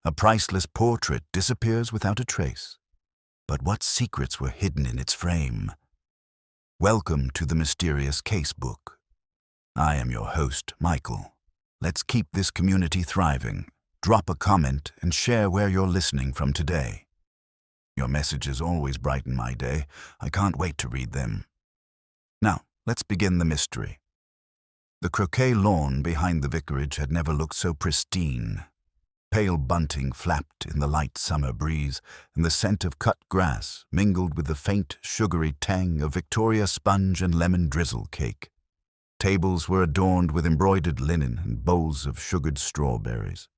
A priceless portrait disappears without a trace. But what secrets were hidden in its frame? Welcome to the Mysterious Casebook. I am your host, Michael. Let's keep this community thriving. Drop a comment and share where you're listening from today. Your messages always brighten my day. I can't wait to read them. Now, let's begin the mystery. The croquet lawn behind the vicarage had never looked so pristine. Pale bunting flapped in the light summer breeze, and the scent of cut grass mingled with the faint, sugary tang of Victoria sponge and lemon drizzle cake. Tables were adorned with embroidered linen and bowls of sugared strawberries.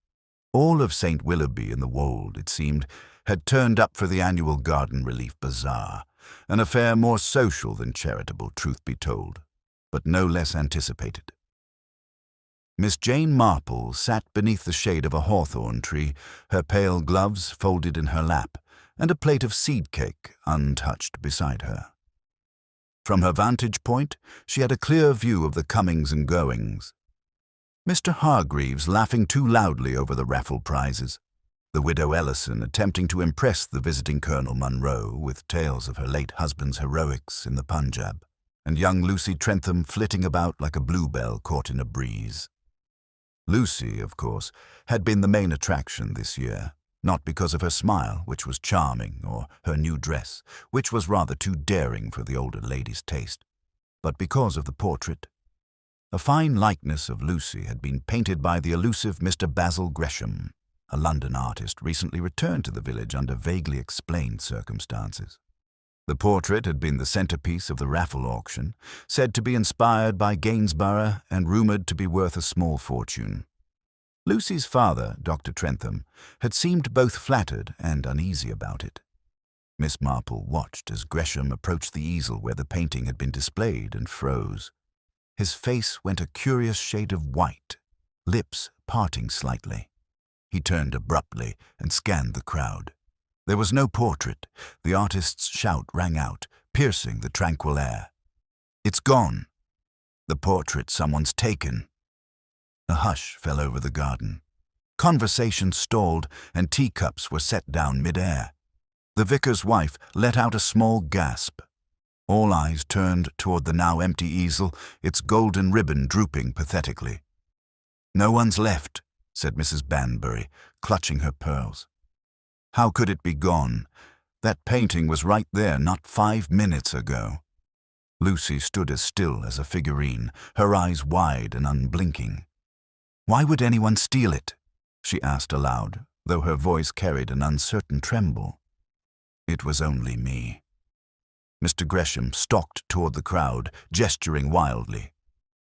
All of St. Willoughby in the Wold, it seemed, had turned up for the annual Garden Relief Bazaar, an affair more social than charitable, truth be told, but no less anticipated. Miss Jane Marple sat beneath the shade of a hawthorn tree, her pale gloves folded in her lap, and a plate of seed cake untouched beside her. From her vantage point, she had a clear view of the comings and goings. Mr. Hargreaves laughing too loudly over the raffle prizes, the widow Ellison attempting to impress the visiting Colonel Munro with tales of her late husband's heroics in the Punjab, and young Lucy Trentham flitting about like a bluebell caught in a breeze. Lucy, of course, had been the main attraction this year, not because of her smile, which was charming, or her new dress, which was rather too daring for the older lady's taste, but because of the portrait. A fine likeness of Lucy had been painted by the elusive Mr. Basil Gresham, a London artist recently returned to the village under vaguely explained circumstances. The portrait had been the centerpiece of the raffle auction, said to be inspired by Gainsborough and rumored to be worth a small fortune. Lucy's father, Dr. Trentham, had seemed both flattered and uneasy about it. Miss Marple watched as Gresham approached the easel where the painting had been displayed and froze. His face went a curious shade of white, lips parting slightly. He turned abruptly and scanned the crowd. There was no portrait. The artist's shout rang out, piercing the tranquil air. "It's gone! The portrait someone's taken!" A hush fell over the garden. Conversation stalled, and teacups were set down mid-air. The vicar's wife let out a small gasp. All eyes turned toward the now empty easel, its golden ribbon drooping pathetically. "No one's left," said Mrs. Banbury, clutching her pearls. How could it be gone? That painting was right there not 5 minutes ago. Lucy stood as still as a figurine, her eyes wide and unblinking. "Why would anyone steal it?" she asked aloud, though her voice carried an uncertain tremble. "It was only me." Mr. Gresham stalked toward the crowd, gesturing wildly.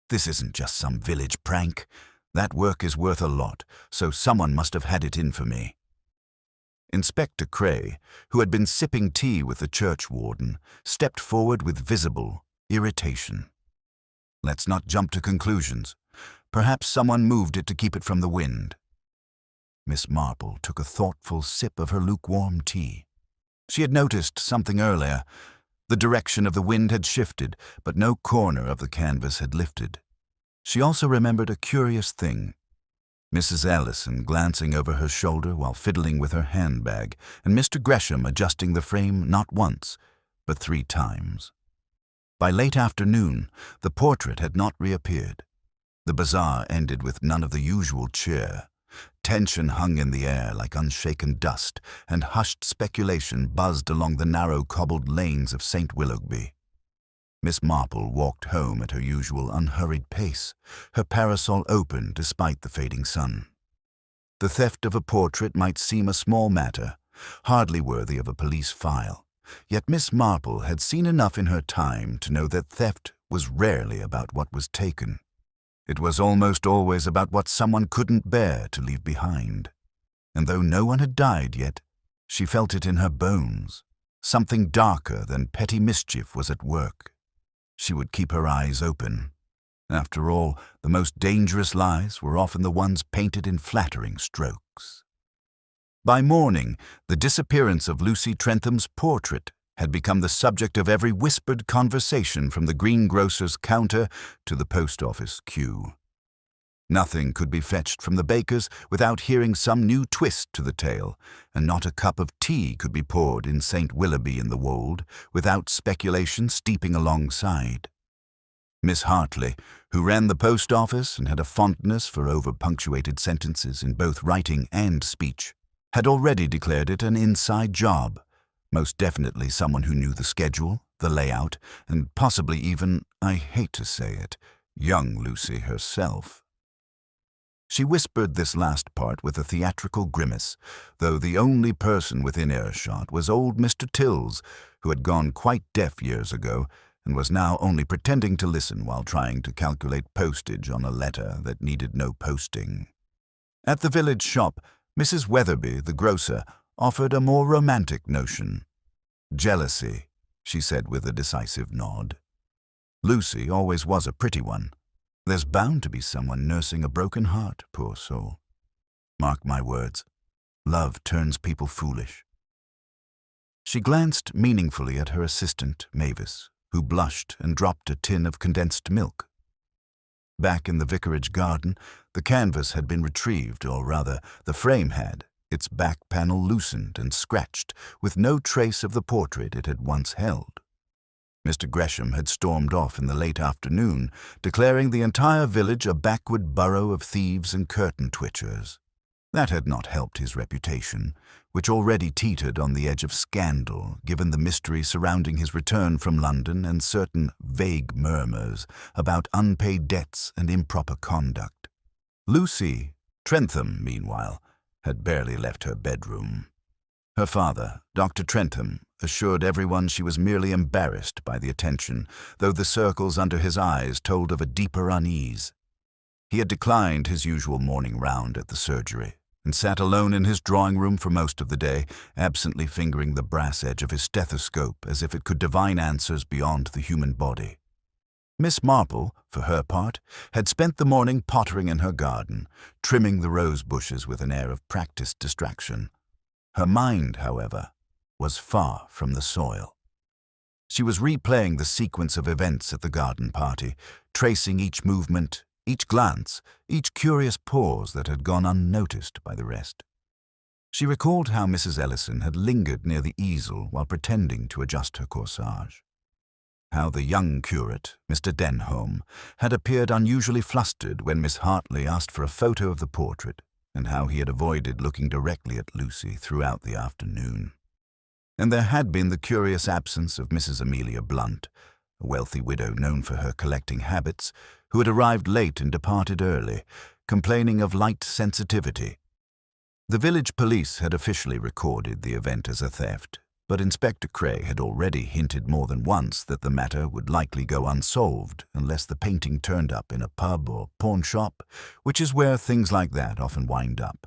"This isn't just some village prank. That work is worth a lot, so someone must have had it in for me." Inspector Cray, who had been sipping tea with the church warden, stepped forward with visible irritation. "Let's not jump to conclusions. Perhaps someone moved it to keep it from the wind." Miss Marple took a thoughtful sip of her lukewarm tea. She had noticed something earlier. The direction of the wind had shifted, but no corner of the canvas had lifted. She also remembered a curious thing. Mrs. Ellison glancing over her shoulder while fiddling with her handbag, and Mr. Gresham adjusting the frame not once, but 3 times. By late afternoon, the portrait had not reappeared. The bazaar ended with none of the usual cheer. Tension hung in the air like unshaken dust, and hushed speculation buzzed along the narrow cobbled lanes of St. Willoughby. Miss Marple walked home at her usual unhurried pace, her parasol open despite the fading sun. The theft of a portrait might seem a small matter, hardly worthy of a police file, yet Miss Marple had seen enough in her time to know that theft was rarely about what was taken. It was almost always about what someone couldn't bear to leave behind. And though no one had died yet, she felt it in her bones. Something darker than petty mischief was at work. She would keep her eyes open. After all, the most dangerous lies were often the ones painted in flattering strokes. By morning, the disappearance of Lucy Trentham's portrait had become the subject of every whispered conversation from the greengrocer's counter to the post office queue. Nothing could be fetched from the baker's without hearing some new twist to the tale, and not a cup of tea could be poured in St. Willoughby in the Wold without speculation steeping alongside. Miss Hartley, who ran the post office and had a fondness for over-punctuated sentences in both writing and speech, had already declared it an inside job, most definitely someone who knew the schedule, the layout, and possibly even, I hate to say it, young Lucy herself. She whispered this last part with a theatrical grimace, though the only person within earshot was old Mr. Tills, who had gone quite deaf years ago and was now only pretending to listen while trying to calculate postage on a letter that needed no posting. At the village shop, Mrs. Weatherby, the grocer, offered a more romantic notion. Jealousy, she said with a decisive nod. Lucy always was a pretty one. There's bound to be someone nursing a broken heart, poor soul. Mark my words, love turns people foolish. She glanced meaningfully at her assistant, Mavis, who blushed and dropped a tin of condensed milk. Back in the vicarage garden, the canvas had been retrieved, or rather, the frame had, its back panel loosened and scratched, with no trace of the portrait it had once held. Mr. Gresham had stormed off in the late afternoon, declaring the entire village a backward burrow of thieves and curtain-twitchers. That had not helped his reputation, which already teetered on the edge of scandal, given the mystery surrounding his return from London and certain vague murmurs about unpaid debts and improper conduct. Lucy Trentham, meanwhile, had barely left her bedroom. Her father, Dr. Trentham, assured everyone she was merely embarrassed by the attention, though the circles under his eyes told of a deeper unease. He had declined his usual morning round at the surgery, and sat alone in his drawing-room for most of the day, absently fingering the brass edge of his stethoscope as if it could divine answers beyond the human body. Miss Marple, for her part, had spent the morning pottering in her garden, trimming the rose bushes with an air of practiced distraction. Her mind, however, was far from the soil. She was replaying the sequence of events at the garden party, tracing each movement, each glance, each curious pause that had gone unnoticed by the rest. She recalled how Mrs. Ellison had lingered near the easel while pretending to adjust her corsage. How the young curate, Mr. Denholm, had appeared unusually flustered when Miss Hartley asked for a photo of the portrait, and how he had avoided looking directly at Lucy throughout the afternoon. And there had been the curious absence of Mrs. Amelia Blunt, a wealthy widow known for her collecting habits, who had arrived late and departed early, complaining of light sensitivity. The village police had officially recorded the event as a theft, but Inspector Cray had already hinted more than once that the matter would likely go unsolved unless the painting turned up in a pub or pawn shop, which is where things like that often wind up.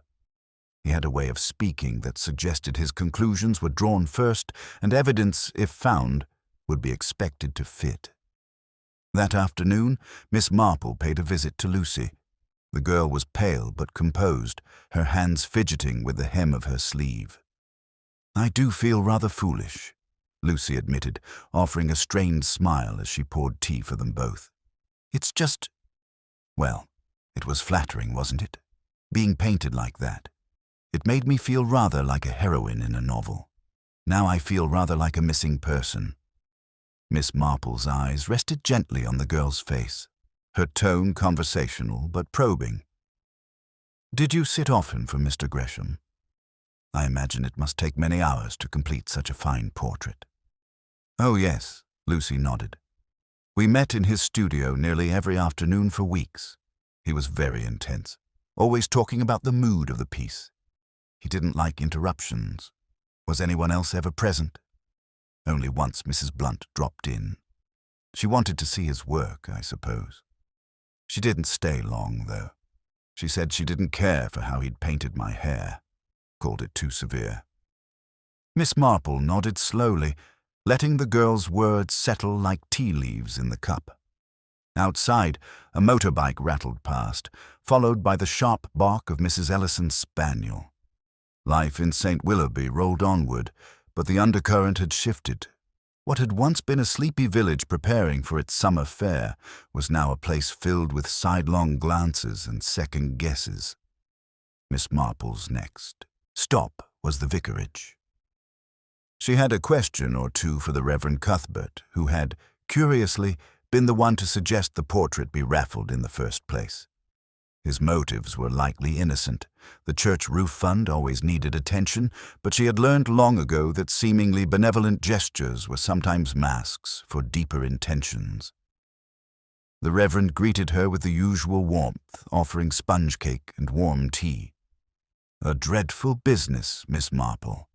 He had a way of speaking that suggested his conclusions were drawn first, and evidence, if found, would be expected to fit. That afternoon, Miss Marple paid a visit to Lucy. The girl was pale but composed, her hands fidgeting with the hem of her sleeve. "I do feel rather foolish," Lucy admitted, offering a strained smile as she poured tea for them both. "It's just... well, it was flattering, wasn't it? Being painted like that. It made me feel rather like a heroine in a novel. Now I feel rather like a missing person." Miss Marple's eyes rested gently on the girl's face, her tone conversational but probing. "Did you sit often for Mr. Gresham? I imagine it must take many hours to complete such a fine portrait." "Oh, yes," Lucy nodded. "We met in his studio nearly every afternoon for weeks. He was very intense, always talking about the mood of the piece. He didn't like interruptions. Was anyone else ever present? Only once Mrs. Blunt dropped in. She wanted to see his work, I suppose. She didn't stay long, though. She said she didn't care for how he'd painted my hair. Called it too severe." Miss Marple nodded slowly, letting the girl's words settle like tea leaves in the cup. Outside, a motorbike rattled past, followed by the sharp bark of Mrs. Ellison's spaniel. Life in St. Willoughby rolled onward, but the undercurrent had shifted. What had once been a sleepy village preparing for its summer fair was now a place filled with sidelong glances and second guesses. Miss Marple's next stop was the vicarage. She had a question or two for the Reverend Cuthbert, who had, curiously, been the one to suggest the portrait be raffled in the first place. His motives were likely innocent. The church roof fund always needed attention, but she had learned long ago that seemingly benevolent gestures were sometimes masks for deeper intentions. The Reverend greeted her with the usual warmth, offering sponge cake and warm tea. "A dreadful business, Miss Marple."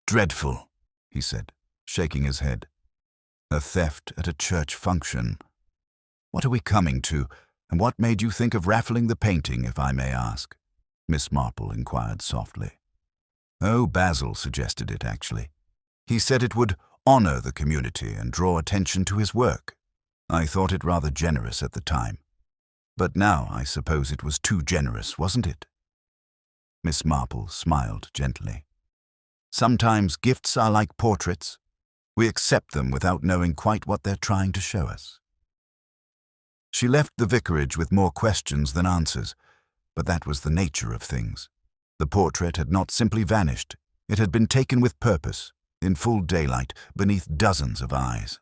"Dreadful," he said, shaking his head. "A theft at a church function. What are we coming to, and what made you think of raffling the painting, if I may ask?" Miss Marple inquired softly. "Oh, Basil suggested it, actually. He said it would honor the community and draw attention to his work. I thought it rather generous at the time. But now I suppose it was too generous, wasn't it?" Miss Marple smiled gently. "Sometimes gifts are like portraits. We accept them without knowing quite what they're trying to show us." She left the vicarage with more questions than answers, but that was the nature of things. The portrait had not simply vanished. It had been taken with purpose, in full daylight, beneath dozens of eyes.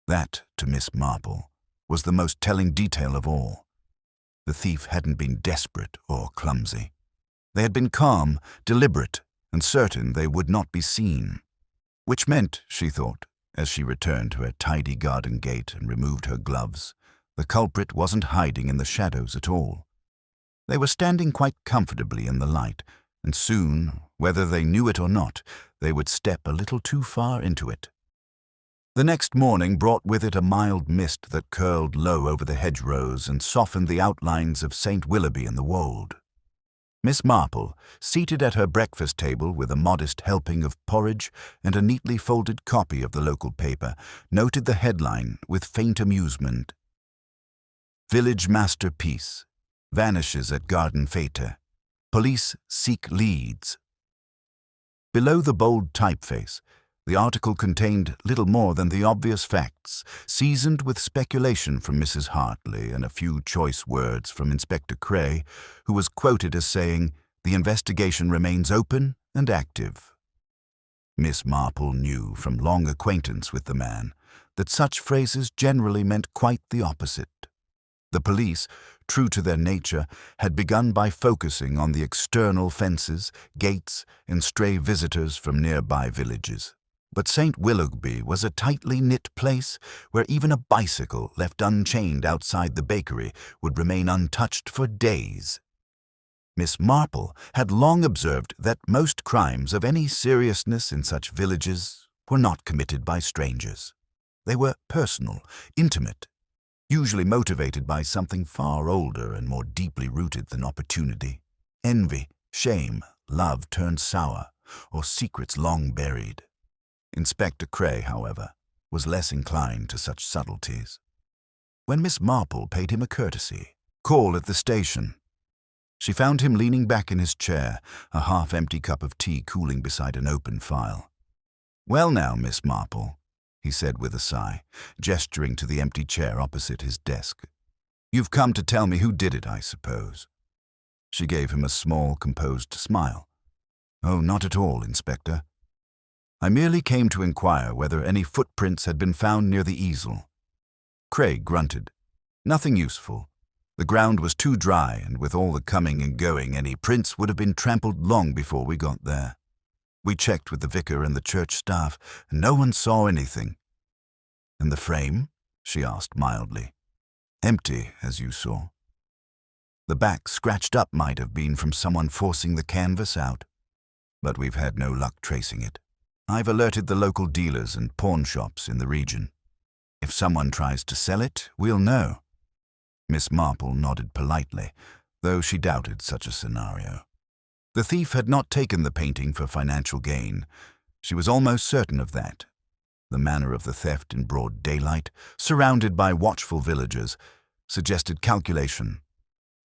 That, to Miss Marple, was the most telling detail of all. The thief hadn't been desperate or clumsy. They had been calm, deliberate, and certain they would not be seen. Which meant, she thought, as she returned to her tidy garden gate and removed her gloves, the culprit wasn't hiding in the shadows at all. They were standing quite comfortably in the light, and soon, whether they knew it or not, they would step a little too far into it. The next morning brought with it a mild mist that curled low over the hedgerows and softened the outlines of St. Willoughby and the Wold. Miss Marple, seated at her breakfast table with a modest helping of porridge and a neatly folded copy of the local paper, noted the headline with faint amusement. "Village Masterpiece Vanishes at Garden Fete. Police Seek Leads." Below the bold typeface, the article contained little more than the obvious facts, seasoned with speculation from Mrs. Hartley and a few choice words from Inspector Cray, who was quoted as saying, "The investigation remains open and active." Miss Marple knew from long acquaintance with the man that such phrases generally meant quite the opposite. The police, true to their nature, had begun by focusing on the external fences, gates, and stray visitors from nearby villages. But St. Willoughby was a tightly knit place where even a bicycle left unchained outside the bakery would remain untouched for days. Miss Marple had long observed that most crimes of any seriousness in such villages were not committed by strangers. They were personal, intimate, usually motivated by something far older and more deeply rooted than opportunity: envy, shame, love turned sour, or secrets long buried. Inspector Cray, however, was less inclined to such subtleties. When Miss Marple paid him a courtesy call at the station, she found him leaning back in his chair, a half-empty cup of tea cooling beside an open file. "Well now, Miss Marple," he said with a sigh, gesturing to the empty chair opposite his desk. "You've come to tell me who did it, I suppose." She gave him a small, composed smile. "Oh, not at all, Inspector. I merely came to inquire whether any footprints had been found near the easel." Craig grunted. "Nothing useful. The ground was too dry, and with all the coming and going, any prints would have been trampled long before we got there. We checked with the vicar and the church staff, and no one saw anything." "And the frame?" she asked mildly. "Empty, as you saw. The back scratched up might have been from someone forcing the canvas out, but we've had no luck tracing it. I've alerted the local dealers and pawn shops in the region. If someone tries to sell it, we'll know." Miss Marple nodded politely, though she doubted such a scenario. The thief had not taken the painting for financial gain. She was almost certain of that. The manner of the theft in broad daylight, surrounded by watchful villagers, suggested calculation.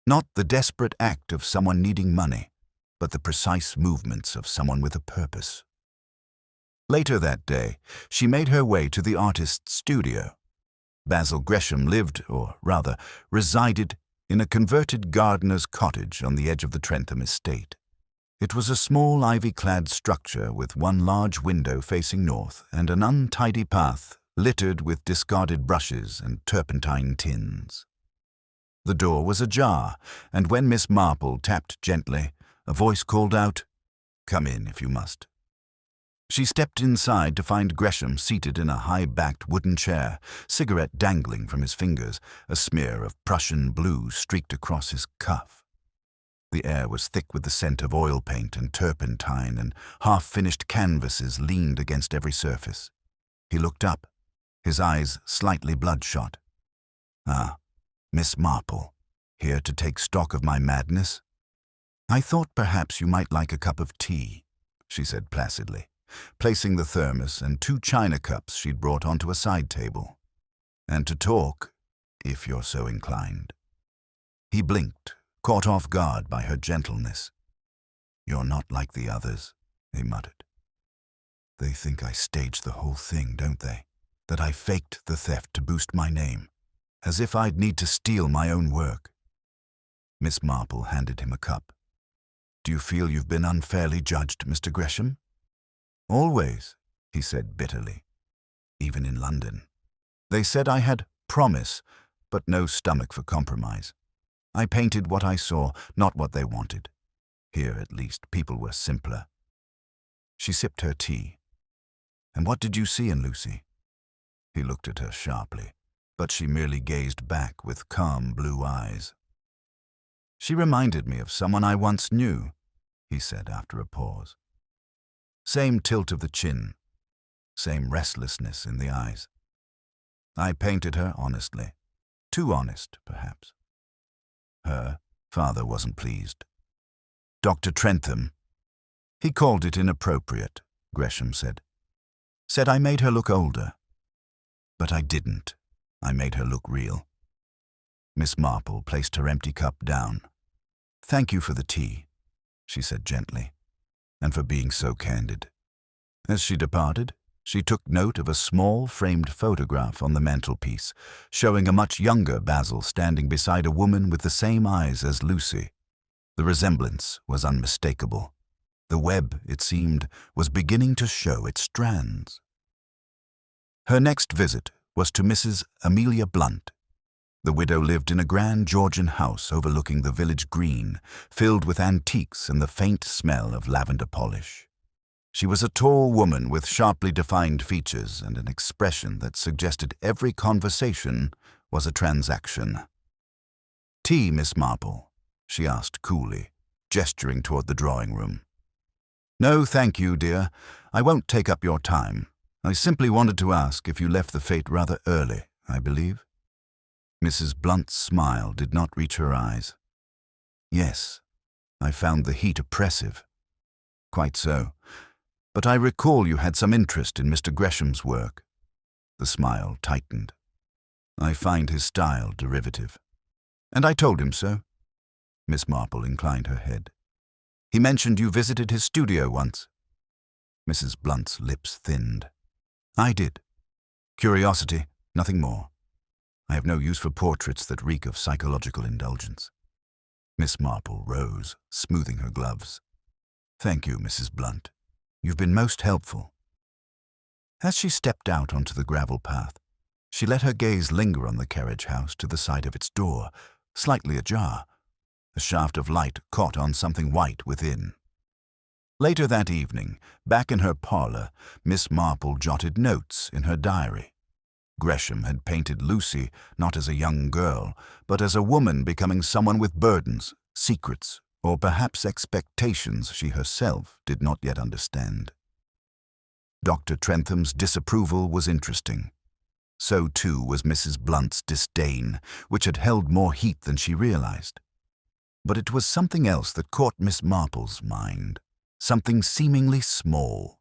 Not the desperate act of someone needing money, but the precise movements of someone with a purpose. Later that day, she made her way to the artist's studio. Basil Gresham lived, or rather, resided, in a converted gardener's cottage on the edge of the Trentham estate. It was a small ivy-clad structure with one large window facing north and an untidy path littered with discarded brushes and turpentine tins. The door was ajar, and when Miss Marple tapped gently, a voice called out, "Come in if you must." She stepped inside to find Gresham seated in a high-backed wooden chair, cigarette dangling from his fingers, a smear of Prussian blue streaked across his cuff. The air was thick with the scent of oil paint and turpentine, and half-finished canvases leaned against every surface. He looked up, his eyes slightly bloodshot. "Ah, Miss Marple, here to take stock of my madness? I thought perhaps you might like a cup of tea," she said placidly, placing the thermos and 2 china cups she'd brought onto a side table. "And to talk, if you're so inclined." He blinked, caught off guard by her gentleness. "You're not like the others," he muttered. "They think I staged the whole thing, don't they? That I faked the theft to boost my name, as if I'd need to steal my own work." Miss Marple handed him a cup. "Do you feel you've been unfairly judged, Mr. Gresham?" "Always," he said bitterly. "Even in London. They said I had promise, but no stomach for compromise. I painted what I saw, not what they wanted. Here, at least, people were simpler." She sipped her tea. "And what did you see in Lucy?" He looked at her sharply, but she merely gazed back with calm blue eyes. "She reminded me of someone I once knew," he said after a pause. "Same tilt of the chin, same restlessness in the eyes. I painted her honestly. Too honest, perhaps. Her father wasn't pleased. Dr. Trentham. He called it inappropriate," Gresham said. "Said I made her look older. But I didn't. I made her look real." Miss Marple placed her empty cup down. "Thank you for the tea," she said gently, "and for being so candid." As she departed, she took note of a small framed photograph on the mantelpiece, showing a much younger Basil standing beside a woman with the same eyes as Lucy. The resemblance was unmistakable. The web, it seemed, was beginning to show its strands. Her next visit was to Mrs. Amelia Blunt. The widow lived in a grand Georgian house overlooking the village green, filled with antiques and the faint smell of lavender polish. She was a tall woman with sharply defined features and an expression that suggested every conversation was a transaction. "Tea, Miss Marple?" she asked coolly, gesturing toward the drawing room. "No, thank you, dear. I won't take up your time. I simply wanted to ask if you left the fete rather early, I believe." Mrs. Blunt's smile did not reach her eyes. "Yes, I found the heat oppressive." "Quite so. But I recall you had some interest in Mr. Gresham's work." The smile tightened. "I find his style derivative." "And I told him so." Miss Marple inclined her head. "He mentioned you visited his studio once." Mrs. Blunt's lips thinned. "I did. Curiosity, nothing more. I have no use for portraits that reek of psychological indulgence." Miss Marple rose, smoothing her gloves. "Thank you, Mrs. Blunt. You've been most helpful." As she stepped out onto the gravel path, she let her gaze linger on the carriage house to the side of its door, slightly ajar. A shaft of light caught on something white within. Later that evening, back in her parlor, Miss Marple jotted notes in her diary. Gresham had painted Lucy not as a young girl, but as a woman becoming someone with burdens, secrets, or perhaps expectations she herself did not yet understand. Dr. Trentham's disapproval was interesting. So too was Mrs. Blunt's disdain, which had held more heat than she realized. But it was something else that caught Miss Marple's mind, something seemingly small.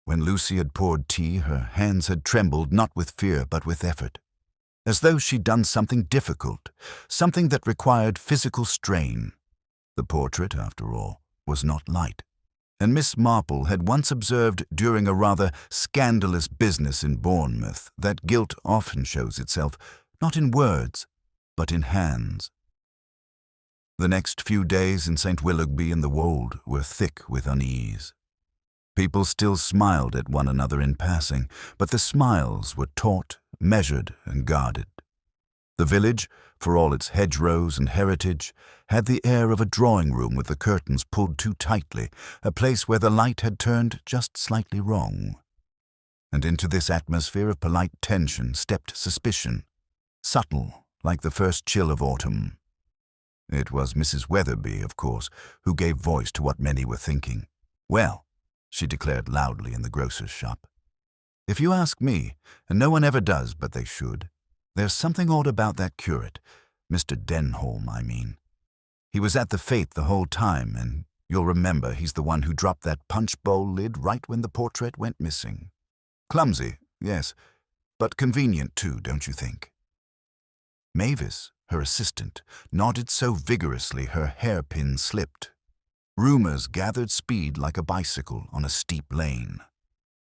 When Lucy had poured tea, her hands had trembled not with fear but with effort, as though she'd done something difficult, something that required physical strain. The portrait, after all, was not light, and Miss Marple had once observed during a rather scandalous business in Bournemouth that guilt often shows itself not in words, but in hands. The next few days in St. Willoughby and the Wold were thick with unease. People still smiled at one another in passing, but the smiles were taut, measured, and guarded. The village, for all its hedgerows and heritage, had the air of a drawing-room with the curtains pulled too tightly, a place where the light had turned just slightly wrong. And into this atmosphere of polite tension stepped suspicion, subtle like the first chill of autumn. It was Mrs. Weatherby, of course, who gave voice to what many were thinking. "Well," she declared loudly in the grocer's shop, "if you ask me, and no one ever does but they should, there's something odd about that curate, Mr. Denholm, I mean. He was at the fete the whole time, and you'll remember he's the one who dropped that punch bowl lid right when the portrait went missing. Clumsy, yes, but convenient too, don't you think?" Mavis, her assistant, nodded so vigorously her hairpin slipped. Rumors gathered speed like a bicycle on a steep lane.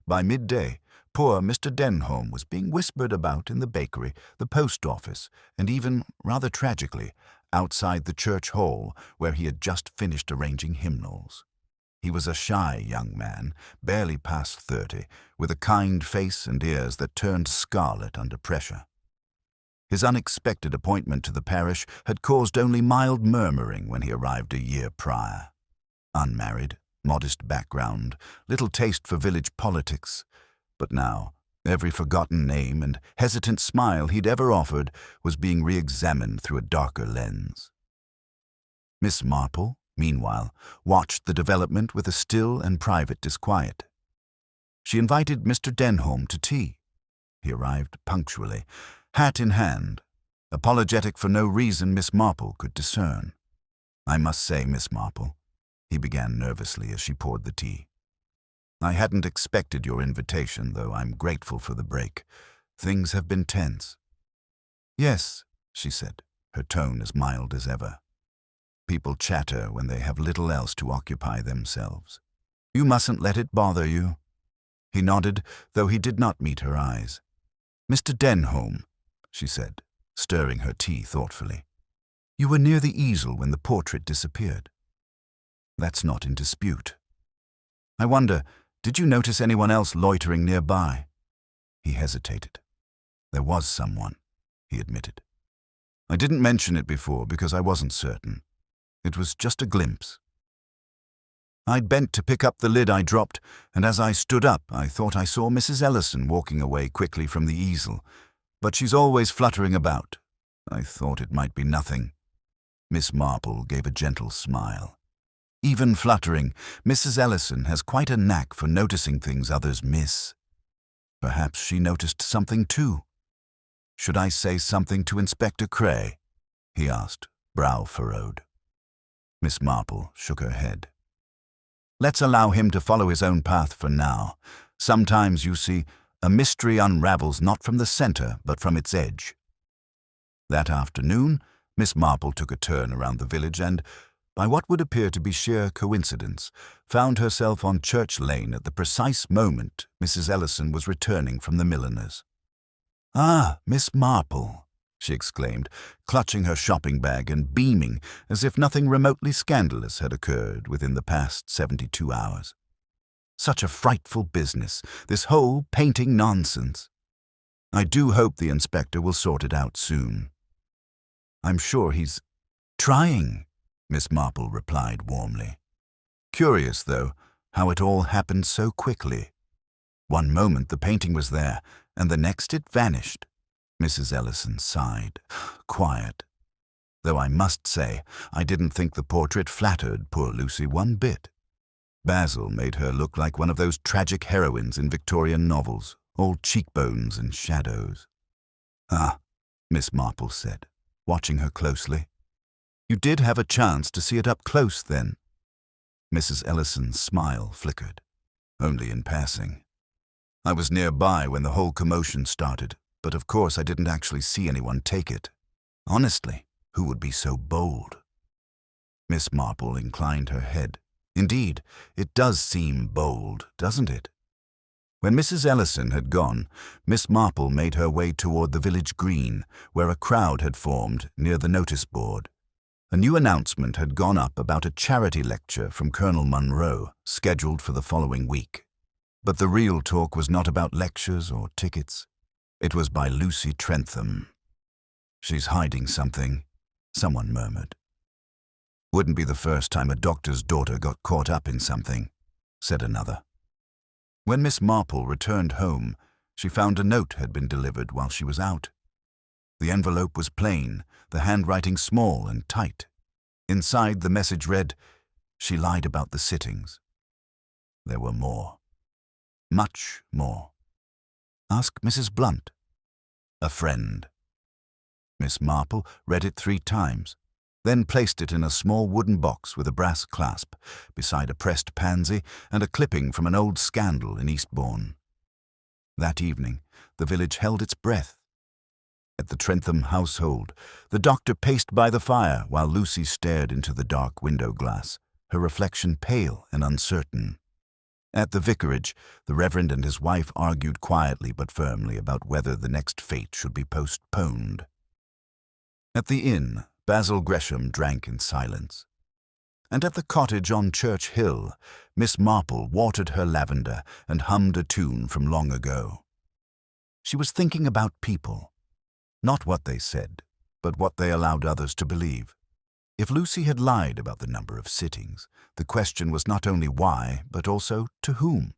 By midday, poor Mr. Denholm was being whispered about in the bakery, the post office, and even, rather tragically, outside the church hall where he had just finished arranging hymnals. He was a shy young man, barely past 30, with a kind face and ears that turned scarlet under pressure. His unexpected appointment to the parish had caused only mild murmuring when he arrived a year prior. Unmarried, modest background, little taste for village politics, but now every forgotten name and hesitant smile he'd ever offered was being re-examined through a darker lens. Miss Marple, meanwhile, watched the development with a still and private disquiet. She invited Mr. Denholm to tea. He arrived punctually, hat in hand, apologetic for no reason Miss Marple could discern. "I must say, Miss Marple," he began nervously as she poured the tea, "I hadn't expected your invitation, though I'm grateful for the break. Things have been tense." "Yes," she said, her tone as mild as ever. "People chatter when they have little else to occupy themselves. You mustn't let it bother you." He nodded, though he did not meet her eyes. "Mr. Denholm," she said, stirring her tea thoughtfully, "you were near the easel when the portrait disappeared. That's not in dispute. I wonder, did you notice anyone else loitering nearby?" He hesitated. "There was someone," he admitted. "I didn't mention it before because I wasn't certain. It was just a glimpse. I'd bent to pick up the lid I dropped, and as I stood up, I thought I saw Mrs. Ellison walking away quickly from the easel. But she's always fluttering about. I thought it might be nothing." Miss Marple gave a gentle smile. "Even fluttering, Mrs. Ellison has quite a knack for noticing things others miss. Perhaps she noticed something too. Should I say something to Inspector Cray?" he asked, brow furrowed. Miss Marple shook her head. "Let's allow him to follow his own path for now. Sometimes, you see, a mystery unravels not from the center, but from its edge." That afternoon, Miss Marple took a turn around the village and, by what would appear to be sheer coincidence, found herself on Church Lane at the precise moment Mrs. Ellison was returning from the milliner's. "Ah, Miss Marple," she exclaimed, clutching her shopping bag and beaming as if nothing remotely scandalous had occurred within the past 72 hours. "Such a frightful business, this whole painting nonsense. I do hope the inspector will sort it out soon." "I'm sure he's trying," Miss Marple replied warmly. Curious, though, how it all happened so quickly. One moment the painting was there, and the next it vanished. Mrs. Ellison sighed. "Quiet. Though I must say, I didn't think the portrait flattered poor Lucy one bit. Basil made her look like one of those tragic heroines in Victorian novels, all cheekbones and shadows." "Ah," Miss Marple said, watching her closely. "You did have a chance to see it up close, then?" Mrs. Ellison's smile flickered. "Only in passing. I was nearby when the whole commotion started, but of course I didn't actually see anyone take it. Honestly, who would be so bold?" Miss Marple inclined her head, Indeed, it does seem bold, doesn't it? When Mrs. Ellison had gone, Miss Marple made her way toward the village green, where a crowd had formed near the notice board. A new announcement had gone up about a charity lecture from Colonel Munro, scheduled for the following week. But the real talk was not about lectures or tickets. It was by Lucy Trentham. "She's hiding something," someone murmured. "Wouldn't be the first time a doctor's daughter got caught up in something," said another. When Miss Marple returned home, she found a note had been delivered while she was out. The envelope was plain, the handwriting small and tight. Inside, the message read, "She lied about the sittings." There were more. Much more. "Ask Mrs. Blunt." "A friend." Miss Marple read it 3 times, then placed it in a small wooden box with a brass clasp, beside a pressed pansy and a clipping from an old scandal in Eastbourne. That evening, the village held its breath. At the Trentham household, the doctor paced by the fire while Lucy stared into the dark window glass, her reflection pale and uncertain. At the vicarage, the Reverend and his wife argued quietly but firmly about whether the next fete should be postponed. At the inn, Basil Gresham drank in silence. And at the cottage on Church Hill, Miss Marple watered her lavender and hummed a tune from long ago. She was thinking about people. Not what they said, but what they allowed others to believe. If Lucy had lied about the number of sittings, the question was not only why, but also to whom.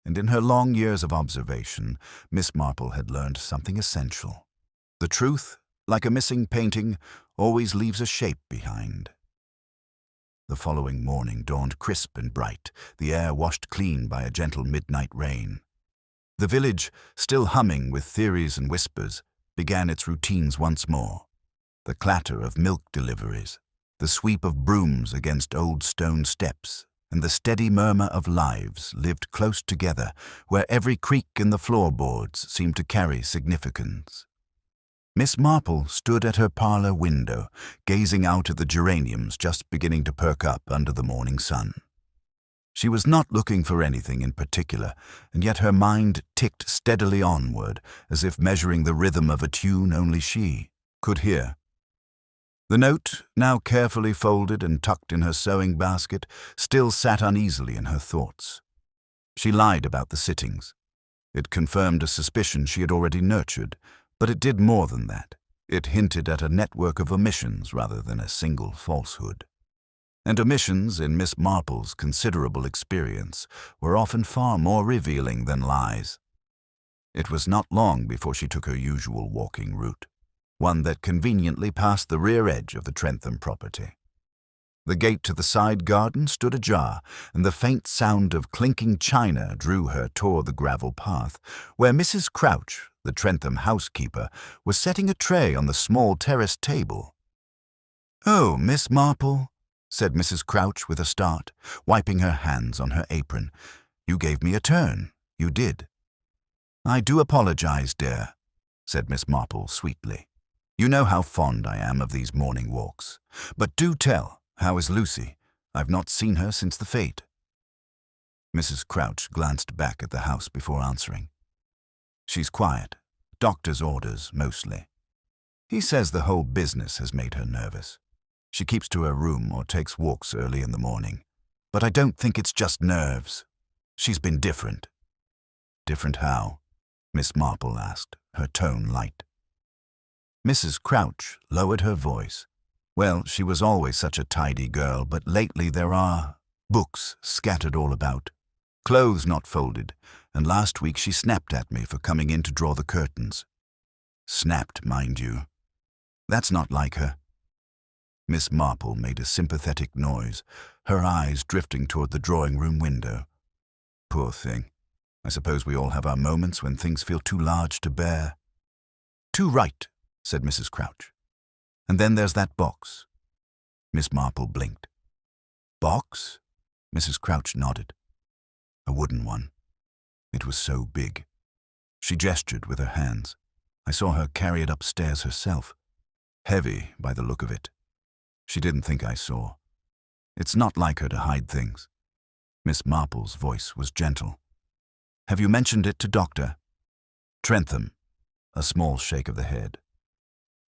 And in her long years of observation, Miss Marple had learned something essential. The truth, like a missing painting, always leaves a shape behind. The following morning dawned crisp and bright, the air washed clean by a gentle midnight rain. The village, still humming with theories and whispers, began its routines once more. The clatter of milk deliveries, the sweep of brooms against old stone steps, and the steady murmur of lives lived close together, where every creak in the floorboards seemed to carry significance. Miss Marple stood at her parlor window, gazing out at the geraniums just beginning to perk up under the morning sun. She was not looking for anything in particular, and yet her mind ticked steadily onward, as if measuring the rhythm of a tune only she could hear. The note, now carefully folded and tucked in her sewing basket, still sat uneasily in her thoughts. She lied about the sittings. It confirmed a suspicion she had already nurtured, but it did more than that. It hinted at a network of omissions rather than a single falsehood. And omissions, in Miss Marple's considerable experience, were often far more revealing than lies. It was not long before she took her usual walking route, one that conveniently passed the rear edge of the Trentham property. The gate to the side garden stood ajar, and the faint sound of clinking china drew her toward the gravel path, where Mrs. Crouch, the Trentham housekeeper, was setting a tray on the small terrace table. "Oh, Miss Marple," said Mrs. Crouch with a start, wiping her hands on her apron. "You gave me a turn, you did." "I do apologize, dear," said Miss Marple sweetly. "You know how fond I am of these morning walks. But do tell, how is Lucy? I've not seen her since the fete." Mrs. Crouch glanced back at the house before answering. "She's quiet. Doctor's orders, mostly. He says the whole business has made her nervous. She keeps to her room or takes walks early in the morning. But I don't think it's just nerves. She's been different." "Different how?" Miss Marple asked, her tone light. Mrs. Crouch lowered her voice. "Well, she was always such a tidy girl, but lately there are books scattered all about, clothes not folded, and last week she snapped at me for coming in to draw the curtains. Snapped, mind you. That's not like her." Miss Marple made a sympathetic noise, her eyes drifting toward the drawing-room window. "Poor thing. I suppose we all have our moments when things feel too large to bear." "Too right," said Mrs. Crouch. "And then there's that box." Miss Marple blinked. "Box?" Mrs. Crouch nodded. "A wooden one. It was so big." She gestured with her hands. "I saw her carry it upstairs herself. Heavy, by the look of it. She didn't think I saw. It's not like her to hide things. Miss Marple's voice was gentle. Have you mentioned it to Dr. Trentham? A small shake of the head.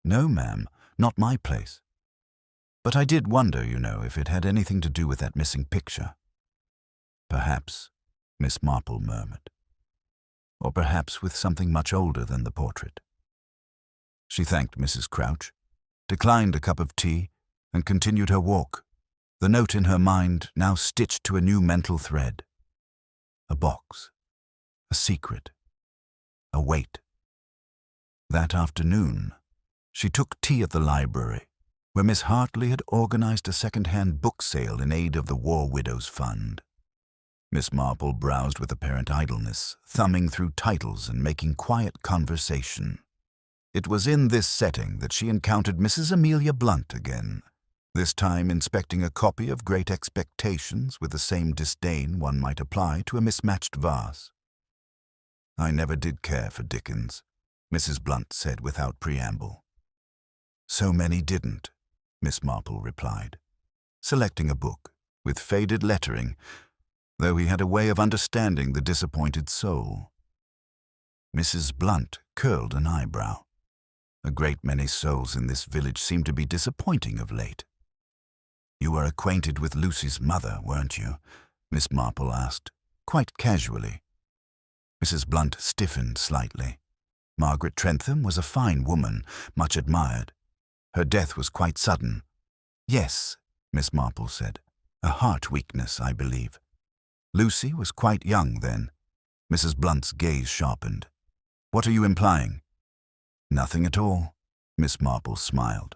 No, ma'am, not my place. But I did wonder, if it had anything to do with that missing picture. Perhaps, Miss Marple murmured. Or perhaps with something much older than the portrait. She thanked Mrs. Crouch, declined a cup of tea, and continued her walk, the note in her mind now stitched to a new mental thread. A box. A secret. A weight. That afternoon, she took tea at the library, where Miss Hartley had organized a second-hand book sale in aid of the War Widows' Fund. Miss Marple browsed with apparent idleness, thumbing through titles and making quiet conversation. It was in this setting that she encountered Mrs. Amelia Blunt again, this time inspecting a copy of Great Expectations with the same disdain one might apply to a mismatched vase. I never did care for Dickens, Mrs. Blunt said without preamble. So many didn't, Miss Marple replied, selecting a book with faded lettering, though he had a way of understanding the disappointed soul. Mrs. Blunt curled an eyebrow. A great many souls in this village seemed to be disappointing of late. You were acquainted with Lucy's mother, weren't you? Miss Marple asked, quite casually. Mrs. Blunt stiffened slightly. Margaret Trentham was a fine woman, much admired. Her death was quite sudden. Yes, Miss Marple said. A heart weakness, I believe. Lucy was quite young then. Mrs. Blunt's gaze sharpened. What are you implying? Nothing at all, Miss Marple smiled.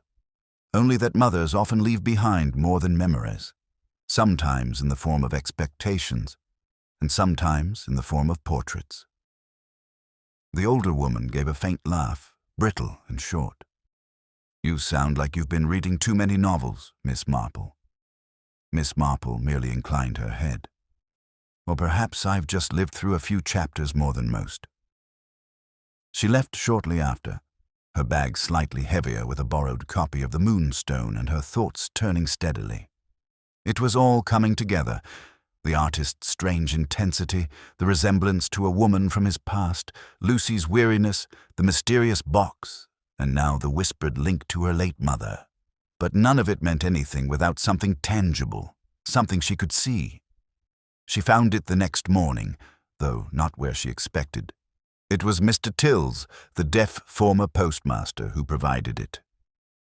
Only that mothers often leave behind more than memories, sometimes in the form of expectations, and sometimes in the form of portraits. The older woman gave a faint laugh, brittle and short. You sound like you've been reading too many novels, Miss Marple. Miss Marple merely inclined her head. Or perhaps I've just lived through a few chapters more than most. She left shortly after, her bag slightly heavier with a borrowed copy of The Moonstone and her thoughts turning steadily. It was all coming together, the artist's strange intensity, the resemblance to a woman from his past, Lucy's weariness, the mysterious box, and now the whispered link to her late mother. But none of it meant anything without something tangible, something she could see. She found it the next morning, though not where she expected. It was Mr. Tills, the deaf former postmaster, who provided it.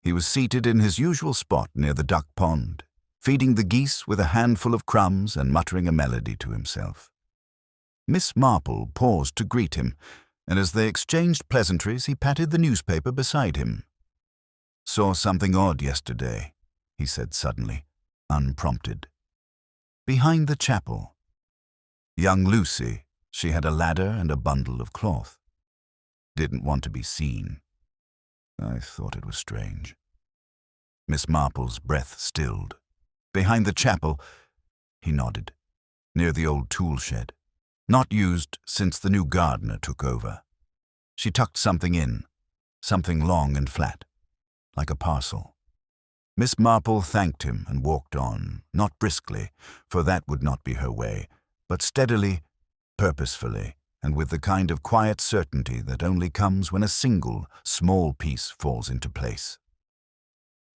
He was seated in his usual spot near the duck pond, feeding the geese with a handful of crumbs and muttering a melody to himself. Miss Marple paused to greet him, and as they exchanged pleasantries, he patted the newspaper beside him. Saw something odd yesterday, he said suddenly, unprompted. Behind the chapel. Young Lucy, she had a ladder and a bundle of cloth. Didn't want to be seen. I thought it was strange. Miss Marple's breath stilled. Behind the chapel, he nodded, near the old tool shed, not used since the new gardener took over. She tucked something in, something long and flat, like a parcel. Miss Marple thanked him and walked on, not briskly, for that would not be her way, but steadily, purposefully, and with the kind of quiet certainty that only comes when a single, small piece falls into place.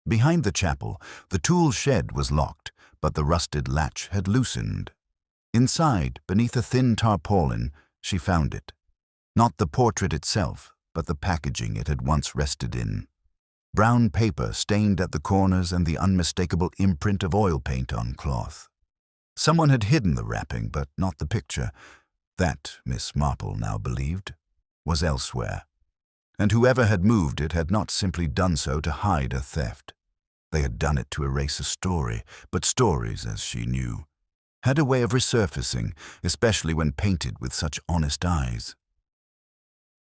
Behind the chapel, the tool shed was locked, but the rusted latch had loosened. Inside, beneath a thin tarpaulin, she found it. Not the portrait itself, but the packaging it had once rested in. Brown paper stained at the corners and the unmistakable imprint of oil paint on cloth. Someone had hidden the wrapping, but not the picture. That, Miss Marple now believed, was elsewhere. And whoever had moved it had not simply done so to hide a theft. They had done it to erase a story, but stories, as she knew, had a way of resurfacing, especially when painted with such honest eyes.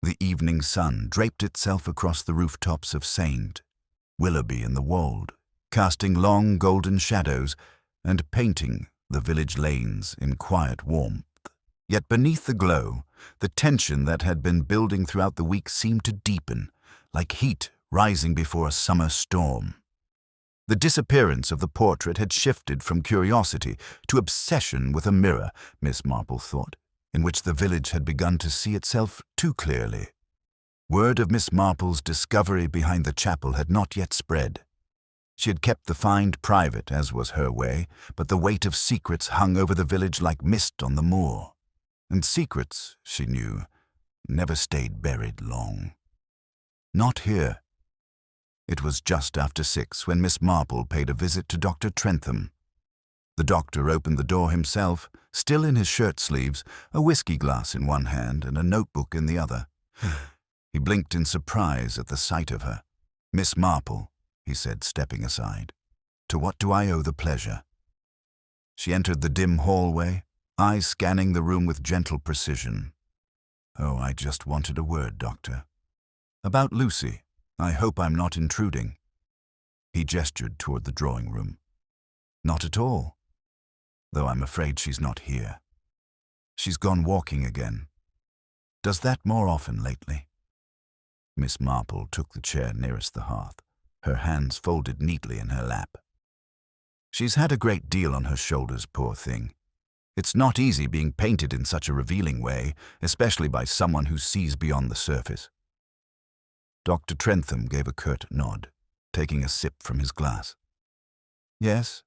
The evening sun draped itself across the rooftops of St. Willoughby and the Wold, casting long golden shadows and painting the village lanes in quiet warmth. Yet beneath the glow, the tension that had been building throughout the week seemed to deepen, like heat rising before a summer storm. The disappearance of the portrait had shifted from curiosity to obsession with a mirror, Miss Marple thought, in which the village had begun to see itself too clearly. Word of Miss Marple's discovery behind the chapel had not yet spread. She had kept the find private, as was her way, but the weight of secrets hung over the village like mist on the moor. And secrets, she knew, never stayed buried long. Not here. It was just after 6 when Miss Marple paid a visit to Dr. Trentham. The doctor opened the door himself, still in his shirt sleeves, a whiskey glass in one hand and a notebook in the other. He blinked in surprise at the sight of her. "Miss Marple," he said, stepping aside. "To what do I owe the pleasure?" She entered the dim hallway, eyes scanning the room with gentle precision. "Oh, I just wanted a word, Doctor. About Lucy. I hope I'm not intruding." He gestured toward the drawing room. "Not at all. Though I'm afraid she's not here. She's gone walking again. Does that more often lately?" Miss Marple took the chair nearest the hearth, her hands folded neatly in her lap. "She's had a great deal on her shoulders, poor thing. It's not easy being painted in such a revealing way, especially by someone who sees beyond the surface." Dr. Trentham gave a curt nod, taking a sip from his glass. "Yes,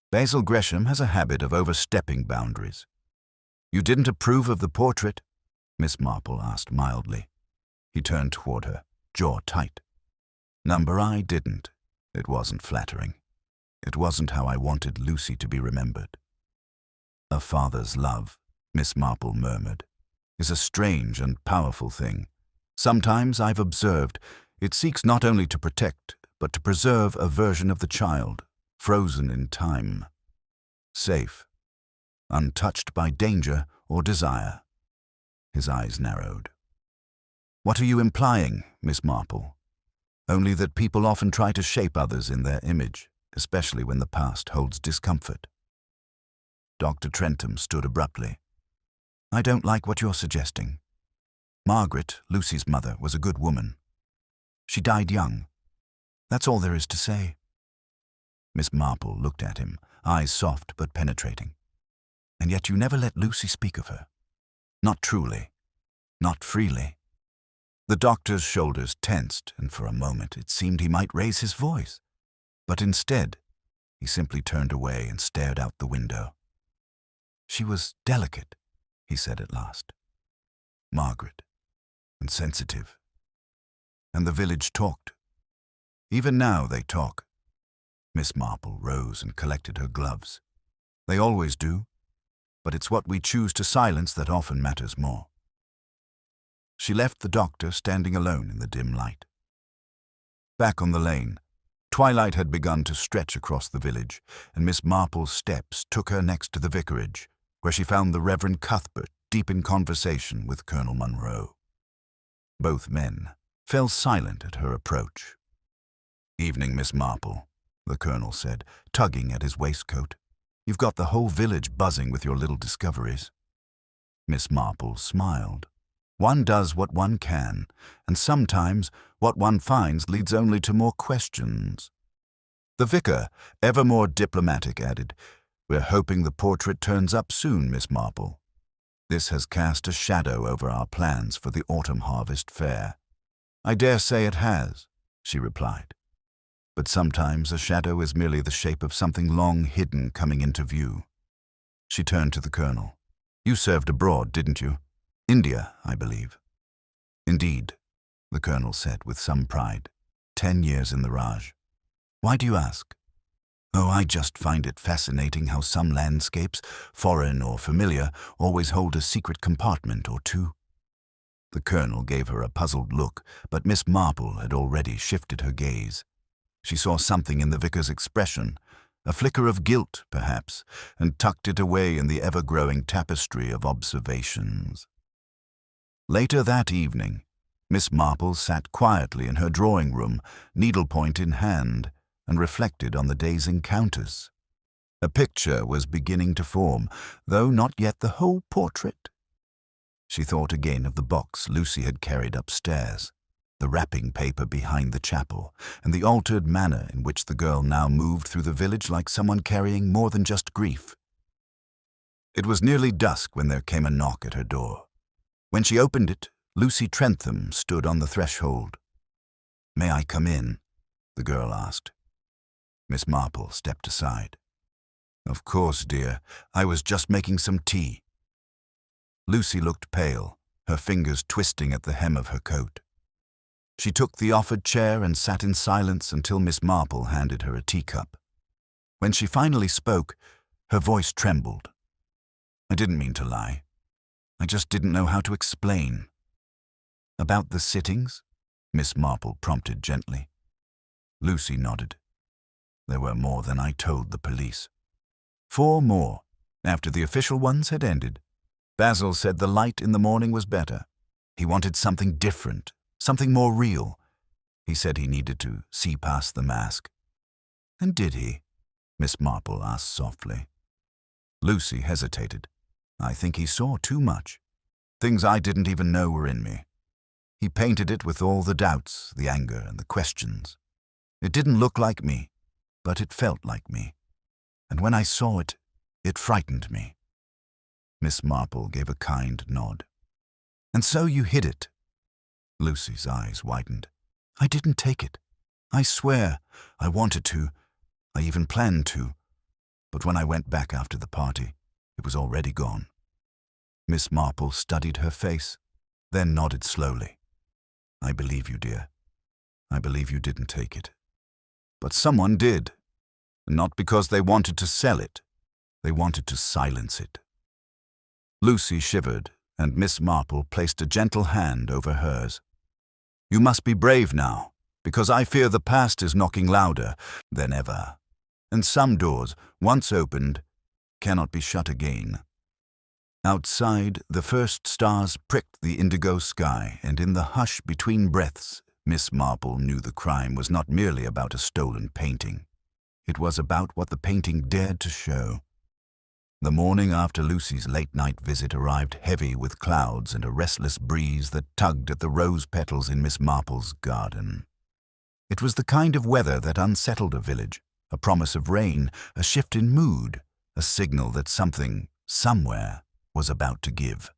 Basil Gresham has a habit of overstepping boundaries." "You didn't approve of the portrait?" Miss Marple asked mildly. He turned toward her, jaw tight. "Number I didn't. It wasn't flattering. It wasn't how I wanted Lucy to be remembered." "A father's love," Miss Marple murmured, "is a strange and powerful thing. Sometimes, I've observed, it seeks not only to protect, but to preserve a version of the child, frozen in time. Safe, untouched by danger or desire." His eyes narrowed. "What are you implying, Miss Marple?" "Only that people often try to shape others in their image, especially when the past holds discomfort." Dr. Trentham stood abruptly. "I don't like what you're suggesting. Margaret, Lucy's mother, was a good woman. She died young. That's all there is to say." Miss Marple looked at him, eyes soft but penetrating. "And yet you never let Lucy speak of her. Not truly. Not freely." The doctor's shoulders tensed, and for a moment it seemed he might raise his voice. But instead, he simply turned away and stared out the window. "She was delicate," he said at last. "Margaret. And sensitive. And the village talked. Even now they talk." Miss Marple rose and collected her gloves. "They always do, but it's what we choose to silence that often matters more." She left the doctor standing alone in the dim light. Back on the lane, twilight had begun to stretch across the village, and Miss Marple's steps took her next to the vicarage, where she found the Reverend Cuthbert deep in conversation with Colonel Munro. Both men fell silent at her approach. "Evening, Miss Marple," the colonel said, tugging at his waistcoat. "You've got the whole village buzzing with your little discoveries." Miss Marple smiled. "One does what one can, and sometimes what one finds leads only to more questions." The vicar, ever more diplomatic, added, "We're hoping the portrait turns up soon, Miss Marple. This has cast a shadow over our plans for the autumn harvest fair." "I dare say it has," she replied. "But sometimes a shadow is merely the shape of something long hidden coming into view." She turned to the colonel. "You served abroad, didn't you? India, I believe." "Indeed," the colonel said with some pride. 10 years in the Raj." "Why do you ask?" "Oh, I just find it fascinating how some landscapes, foreign or familiar, always hold a secret compartment or two." The colonel gave her a puzzled look, but Miss Marple had already shifted her gaze. She saw something in the vicar's expression, a flicker of guilt, perhaps, and tucked it away in the ever-growing tapestry of observations. Later that evening, Miss Marple sat quietly in her drawing-room, needlepoint in hand, and reflected on the day's encounters. A picture was beginning to form, though not yet the whole portrait. She thought again of the box Lucy had carried upstairs. the wrapping paper behind the chapel, and the altered manner in which the girl now moved through the village like someone carrying more than just grief. It was nearly dusk when there came a knock at her door. When she opened it, Lucy Trentham stood on the threshold. "May I come in?" the girl asked. Miss Marple stepped aside. "Of course, dear. I was just making some tea." Lucy looked pale, her fingers twisting at the hem of her coat. She took the offered chair and sat in silence until Miss Marple handed her a teacup. When she finally spoke, her voice trembled. "I didn't mean to lie. I just didn't know how to explain." "About the sittings?" Miss Marple prompted gently. Lucy nodded. "There were more than I told the police. 4 more, after the official ones had ended. Basil said the light in the morning was better. He wanted something different, something more real. He said he needed to see past the mask." "And did he?" Miss Marple asked softly. Lucy hesitated. "I think he saw too much. Things I didn't even know were in me. He painted it with all the doubts, the anger, and the questions. It didn't look like me, but it felt like me. And when I saw it, it frightened me." Miss Marple gave a kind nod. "And so you hid it?" Lucy's eyes widened. "I didn't take it. I swear. I wanted to. I even planned to. But when I went back after the party, it was already gone." Miss Marple studied her face, then nodded slowly. "I believe you, dear. I believe you didn't take it. But someone did. Not because they wanted to sell it. They wanted to silence it." Lucy shivered, and Miss Marple placed a gentle hand over hers. "You must be brave now, because I fear the past is knocking louder than ever. And some doors, once opened, cannot be shut again." Outside, the first stars pricked the indigo sky, and in the hush between breaths, Miss Marple knew the crime was not merely about a stolen painting. It was about what the painting dared to show. The morning after Lucy's late-night visit arrived heavy with clouds and a restless breeze that tugged at the rose petals in Miss Marple's garden. It was the kind of weather that unsettled a village, a promise of rain, a shift in mood, a signal that something, somewhere, was about to give.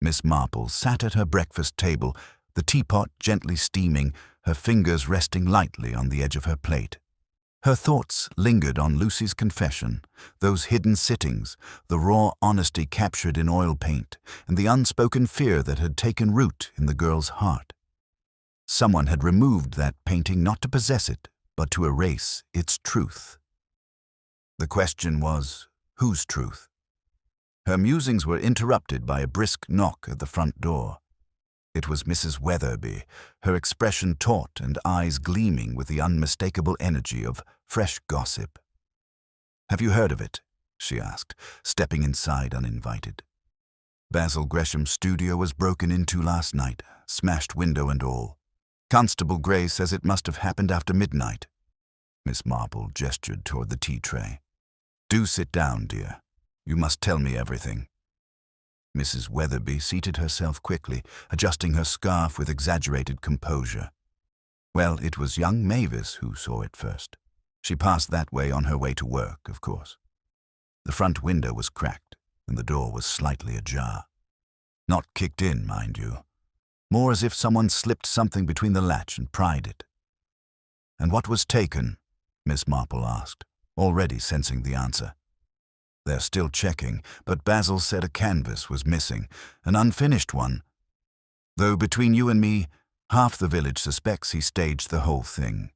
Miss Marple sat at her breakfast table, the teapot gently steaming, her fingers resting lightly on the edge of her plate. Her thoughts lingered on Lucy's confession, those hidden sittings, the raw honesty captured in oil paint, and the unspoken fear that had taken root in the girl's heart. Someone had removed that painting not to possess it, but to erase its truth. The question was, whose truth? Her musings were interrupted by a brisk knock at the front door. It was Mrs. Weatherby, her expression taut and eyes gleaming with the unmistakable energy of fresh gossip. "Have you heard of it?" she asked, stepping inside uninvited. "Basil Gresham's studio was broken into last night, smashed window and all. Constable Gray says it must have happened after midnight." Miss Marple gestured toward the tea tray. "Do sit down, dear. You must tell me everything." Mrs. Weatherby seated herself quickly, adjusting her scarf with exaggerated composure. "Well, it was young Mavis who saw it first. She passed that way on her way to work, of course. The front window was cracked, and the door was slightly ajar. Not kicked in, mind you. More as if someone slipped something between the latch and pried it." "And what was taken?" Miss Marple asked, already sensing the answer. "They're still checking, but Basil said a canvas was missing, an unfinished one. Though between you and me, half the village suspects he staged the whole thing."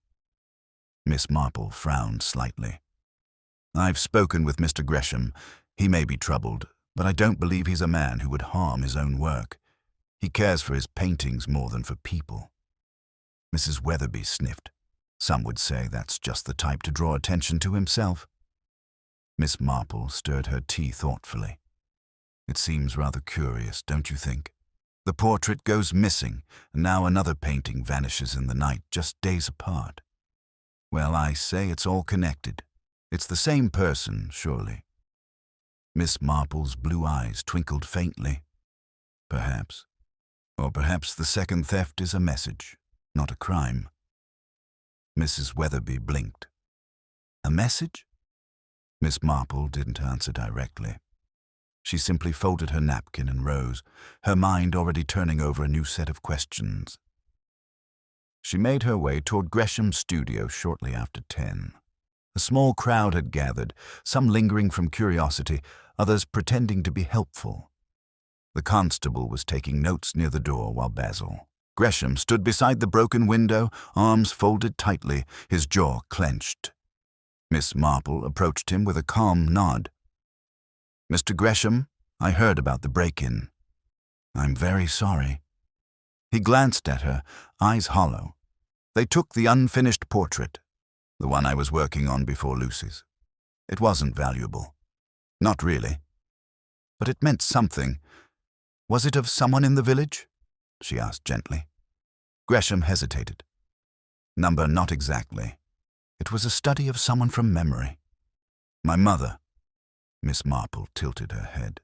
Miss Marple frowned slightly. "I've spoken with Mr. Gresham. He may be troubled, but I don't believe he's a man who would harm his own work. He cares for his paintings more than for people." Mrs. Weatherby sniffed. "Some would say that's just the type to draw attention to himself." Miss Marple stirred her tea thoughtfully. "It seems rather curious, don't you think? The portrait goes missing, and now another painting vanishes in the night, just days apart. Well, I say it's all connected. It's the same person, surely." Miss Marple's blue eyes twinkled faintly. "Perhaps. Or perhaps the second theft is a message, not a crime. Mrs. Weatherby blinked. A message? Miss Marple didn't answer directly. She simply folded her napkin and rose, her mind already turning over a new set of questions. She made her way toward Gresham's studio shortly after 10. A small crowd had gathered, some lingering from curiosity, others pretending to be helpful. The constable was taking notes near the door while Gresham stood beside the broken window, arms folded tightly, his jaw clenched. Miss Marple approached him with a calm nod. "Mr. Gresham, I heard about the break-in. I'm very sorry." He glanced at her, eyes hollow. "They took the unfinished portrait, the one I was working on before Lucy's. It wasn't valuable. Not really. But it meant something. Was it of someone in the village?" she asked gently. Gresham hesitated. "Number, not exactly. It was a study of someone from memory. My mother." Miss Marple tilted her head.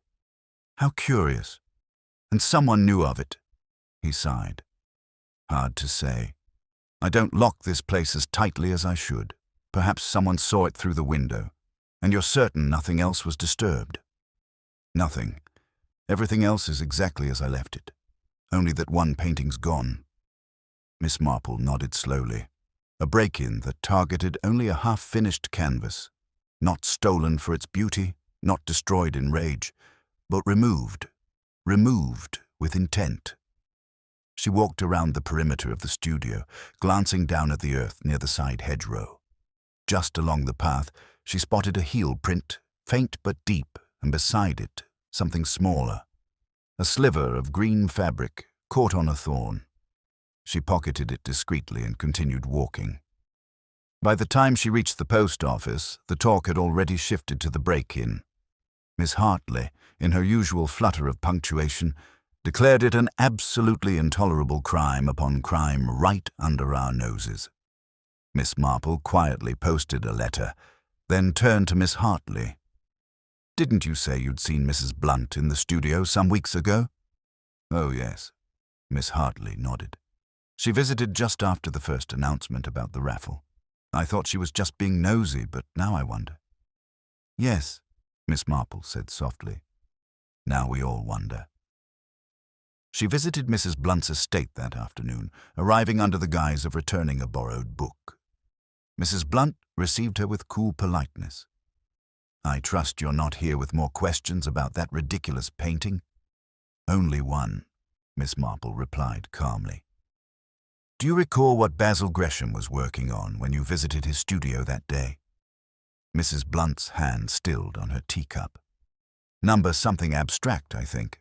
"How curious. And someone knew of it." He sighed. "Hard to say. I don't lock this place as tightly as I should. Perhaps someone saw it through the window. And you're certain nothing else was disturbed?" "Nothing. Everything else is exactly as I left it. Only that one painting's gone." Miss Marple nodded slowly. A break-in that targeted only a half-finished canvas. Not stolen for its beauty, not destroyed in rage, but removed with intent. She walked around the perimeter of the studio, glancing down at the earth near the side hedgerow. Just along the path, she spotted a heel print, faint but deep, and beside it, something smaller. A sliver of green fabric caught on a thorn. She pocketed it discreetly and continued walking. By the time she reached the post office, the talk had already shifted to the break-in. Miss Hartley, in her usual flutter of punctuation, declared it an absolutely intolerable crime upon crime right under our noses. Miss Marple quietly posted a letter, then turned to Miss Hartley. "Didn't you say you'd seen Mrs. Blunt in the studio some weeks ago?" "Oh, yes." Miss Hartley nodded. "She visited just after the first announcement about the raffle. I thought she was just being nosy, but now I wonder." "Yes," Miss Marple said softly. "Now we all wonder." She visited Mrs. Blunt's estate that afternoon, arriving under the guise of returning a borrowed book. Mrs. Blunt received her with cool politeness. "I trust you're not here with more questions about that ridiculous painting?" "Only one," Miss Marple replied calmly. "Do you recall what Basil Gresham was working on when you visited his studio that day?" Mrs. Blunt's hand stilled on her teacup. "Number something abstract, I think."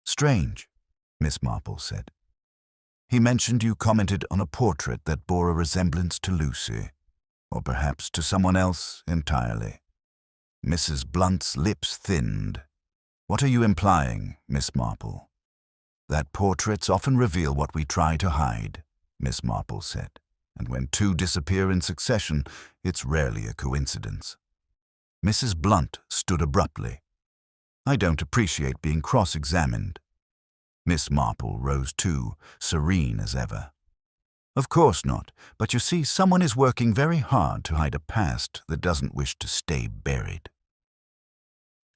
"Strange," Miss Marple said. "He mentioned you commented on a portrait that bore a resemblance to Lucy, or perhaps to someone else entirely." Mrs. Blunt's lips thinned. "What are you implying, Miss Marple?" "That portraits often reveal what we try to hide," Miss Marple said, "and when two disappear in succession, it's rarely a coincidence." Mrs. Blunt stood abruptly. "I don't appreciate being cross-examined." Miss Marple rose too, serene as ever. "Of course not, but you see, someone is working very hard to hide a past that doesn't wish to stay buried."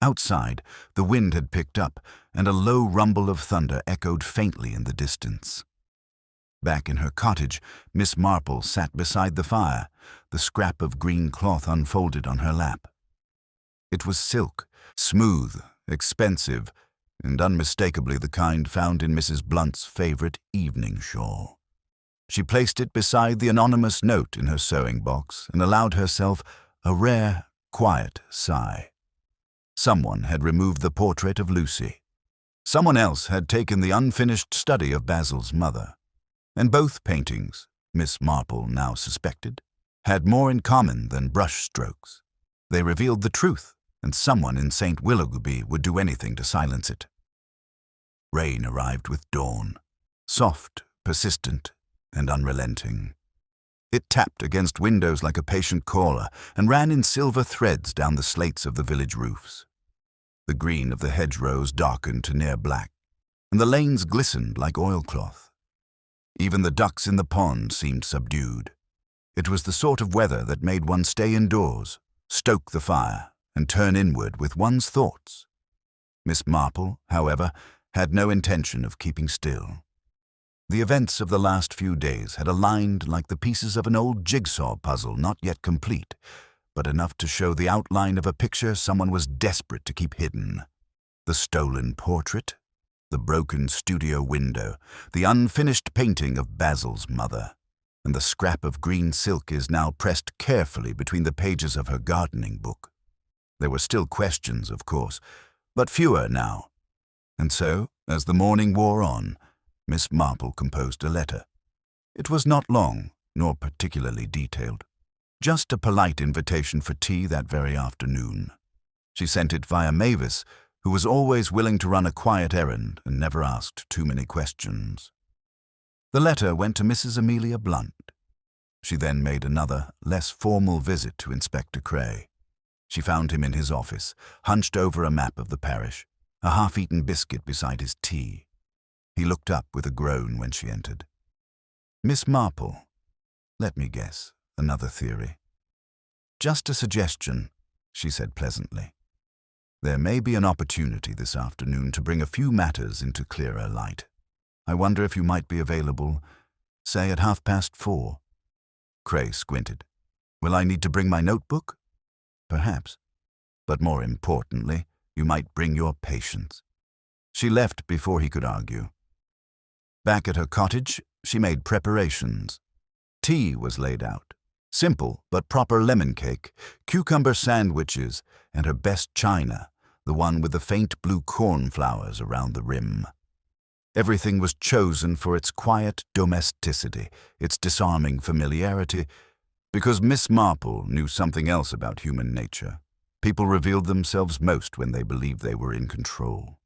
Outside, the wind had picked up, and a low rumble of thunder echoed faintly in the distance. Back in her cottage, Miss Marple sat beside the fire, the scrap of green cloth unfolded on her lap. It was silk, smooth, expensive, and unmistakably the kind found in Mrs. Blunt's favorite evening shawl. She placed it beside the anonymous note in her sewing box and allowed herself a rare, quiet sigh. Someone had removed the portrait of Lucy. Someone else had taken the unfinished study of Basil's mother. And both paintings, Miss Marple now suspected, had more in common than brushstrokes. They revealed the truth, and someone in St. Willoughby would do anything to silence it. Rain arrived with dawn, soft, persistent, and unrelenting. It tapped against windows like a patient caller and ran in silver threads down the slates of the village roofs. The green of the hedgerows darkened to near black. and the lanes glistened like oilcloth. Even the ducks in the pond seemed subdued. It was the sort of weather that made one stay indoors, stoke the fire, and turn inward with one's thoughts. Miss Marple, however, had no intention of keeping still. The events of the last few days had aligned like the pieces of an old jigsaw puzzle not yet complete, but enough to show the outline of a picture someone was desperate to keep hidden. The stolen portrait, the broken studio window, the unfinished painting of Basil's mother, and the scrap of green silk is now pressed carefully between the pages of her gardening book. There were still questions, of course, but fewer now. And so, as the morning wore on, Miss Marple composed a letter. It was not long, nor particularly detailed. Just a polite invitation for tea that very afternoon. She sent it via Mavis, who was always willing to run a quiet errand and never asked too many questions. The letter went to Mrs. Amelia Blunt. She then made another, less formal visit to Inspector Cray. She found him in his office, hunched over a map of the parish, a half-eaten biscuit beside his tea. He looked up with a groan when she entered. "Miss Marple, let me guess, another theory." "Just a suggestion," she said pleasantly. "There may be an opportunity this afternoon to bring a few matters into clearer light. I wonder if you might be available, say at 4:30. Cray squinted. "Will I need to bring my notebook?" "Perhaps. But more importantly, you might bring your patience." She left before he could argue. Back at her cottage, she made preparations. Tea was laid out. Simple but proper lemon cake, cucumber sandwiches, and her best china, the one with the faint blue cornflowers around the rim. Everything was chosen for its quiet domesticity, its disarming familiarity, because Miss Marple knew something else about human nature. People revealed themselves most when they believed they were in control.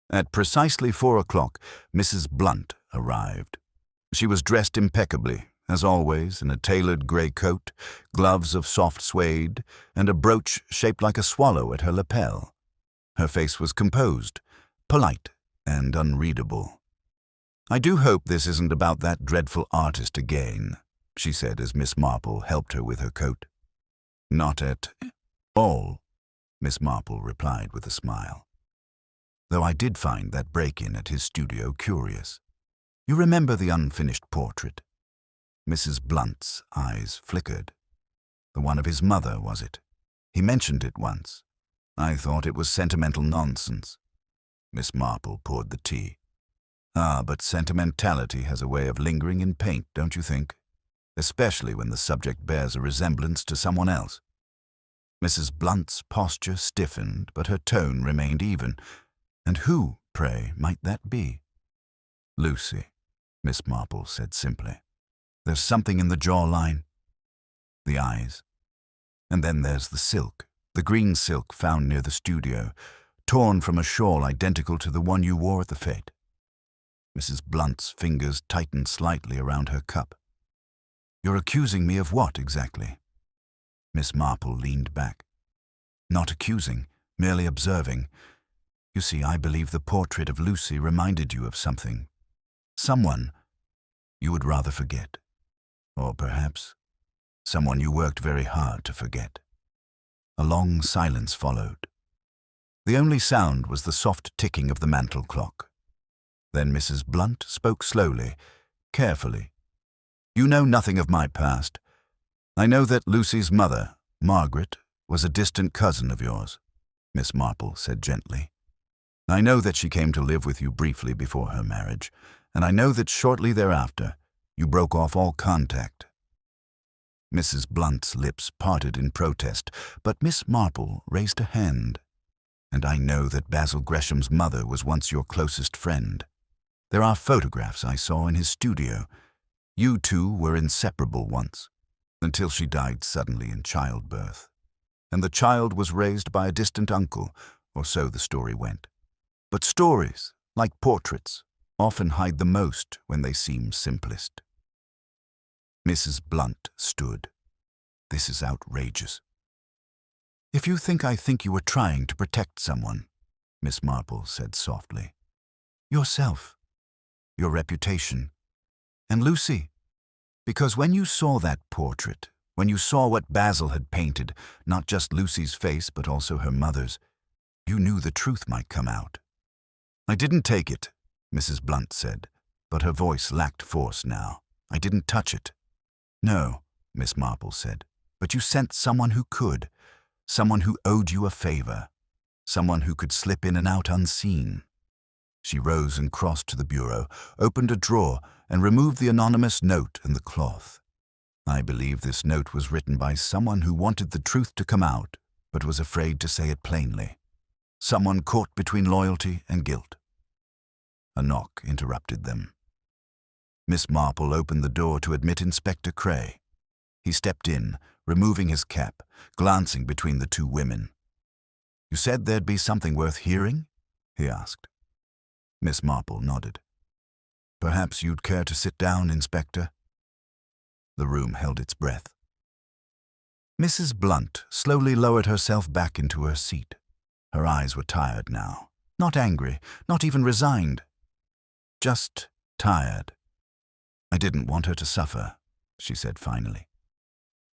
At precisely 4:00, Mrs. Blunt arrived. She was dressed impeccably, as always, in a tailored grey coat, gloves of soft suede, and a brooch shaped like a swallow at her lapel. Her face was composed, polite, and unreadable. "I do hope this isn't about that dreadful artist again," she said as Miss Marple helped her with her coat. "Not at all," Miss Marple replied with a smile. "Though I did find that break-in at his studio curious. You remember the unfinished portrait?" Mrs. Blunt's eyes flickered. "The one of his mother, was it? He mentioned it once. I thought it was sentimental nonsense." Miss Marple poured the tea. "Ah, but sentimentality has a way of lingering in paint, don't you think? Especially when the subject bears a resemblance to someone else." Mrs. Blunt's posture stiffened, but her tone remained even. "And who, pray, might that be?" "Lucy," Miss Marple said simply. "There's something in the jawline, the eyes. And then there's the silk, the green silk found near the studio, torn from a shawl identical to the one you wore at the fete." Mrs. Blunt's fingers tightened slightly around her cup. "You're accusing me of what, exactly?" Miss Marple leaned back. "Not accusing, merely observing. You see, I believe the portrait of Lucy reminded you of something. Someone you would rather forget. Or perhaps someone you worked very hard to forget." A long silence followed. The only sound was the soft ticking of the mantel clock. Then Mrs. Blunt spoke slowly, carefully. "You know nothing of my past. I know that Lucy's mother, Margaret, was a distant cousin of yours," Miss Marple said gently. "I know that she came to live with you briefly before her marriage, and I know that shortly thereafter you broke off all contact." Mrs. Blunt's lips parted in protest, but Miss Marple raised a hand. "And I know that Basil Gresham's mother was once your closest friend. There are photographs I saw in his studio. You two were inseparable once, until she died suddenly in childbirth. And the child was raised by a distant uncle, or so the story went. But stories, like portraits, often hide the most when they seem simplest." Mrs. Blunt stood. "This is outrageous." "If you think I think you were trying to protect someone," Miss Marple said softly, Yourself. Your reputation. And Lucy. Because when you saw that portrait, when you saw what Basil had painted, not just Lucy's face but also her mother's, you knew the truth might come out. I didn't take it, Mrs. Blunt said, but her voice lacked force now. I didn't touch it. No, Miss Marple said, but you sent someone who could, someone who owed you a favor, someone who could slip in and out unseen. She rose and crossed to the bureau, opened a drawer, and removed the anonymous note and the cloth. I believe this note was written by someone who wanted the truth to come out, but was afraid to say it plainly. Someone caught between loyalty and guilt. A knock interrupted them. Miss Marple opened the door to admit Inspector Cray. He stepped in, removing his cap, glancing between the two women. "You said there'd be something worth hearing?" he asked. Miss Marple nodded. "Perhaps you'd care to sit down, Inspector?" The room held its breath. Mrs. Blunt slowly lowered herself back into her seat. Her eyes were tired now, not angry, not even resigned. Just tired. "I didn't want her to suffer," she said finally.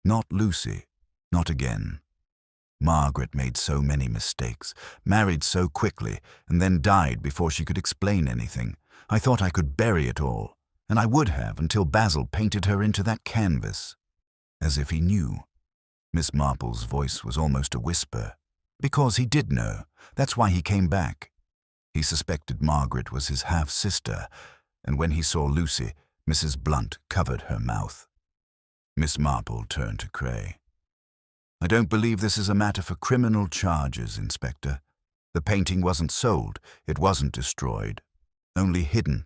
"Not Lucy, not again. Margaret made so many mistakes, married so quickly, and then died before she could explain anything. I thought I could bury it all, and I would have until Basil painted her into that canvas." As if he knew. Miss Marple's voice was almost a whisper. Because he did know. That's why he came back. He suspected Margaret was his half-sister, and when he saw Lucy, Mrs. Blunt covered her mouth. Miss Marple turned to Cray. "I don't believe this is a matter for criminal charges, Inspector. The painting wasn't sold, it wasn't destroyed, only hidden.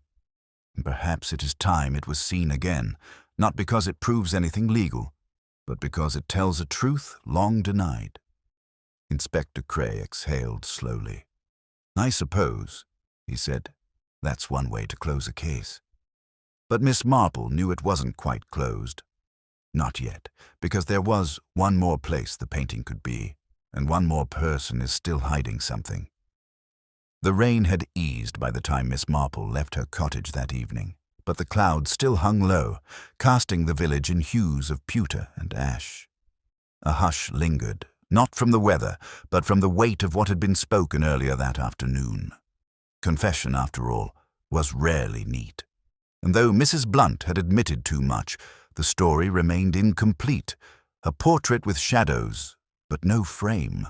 And perhaps it is time it was seen again, not because it proves anything legal, but because it tells a truth long denied." Inspector Cray exhaled slowly. "I suppose," he said, "that's one way to close a case." But Miss Marple knew it wasn't quite closed. Not yet, because there was one more place the painting could be, and one more person is still hiding something. The rain had eased by the time Miss Marple left her cottage that evening, but the clouds still hung low, casting the village in hues of pewter and ash. A hush lingered, not from the weather, but from the weight of what had been spoken earlier that afternoon. Confession, after all, was rarely neat. And though Mrs. Blunt had admitted too much, the story remained incomplete, a portrait with shadows, but no frame.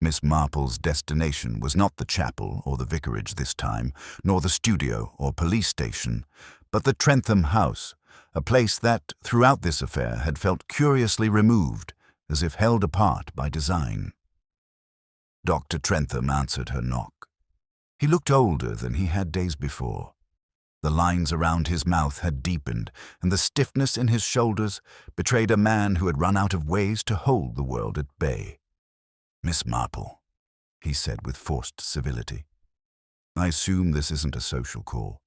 Miss Marple's destination was not the chapel or the vicarage this time, nor the studio or police station, but the Trentham house, a place that, throughout this affair, had felt curiously removed, as if held apart by design. Dr. Trentham answered her knock. He looked older than he had days before. The lines around his mouth had deepened, and the stiffness in his shoulders betrayed a man who had run out of ways to hold the world at bay. "Miss Marple," he said with forced civility, "I assume this isn't a social call."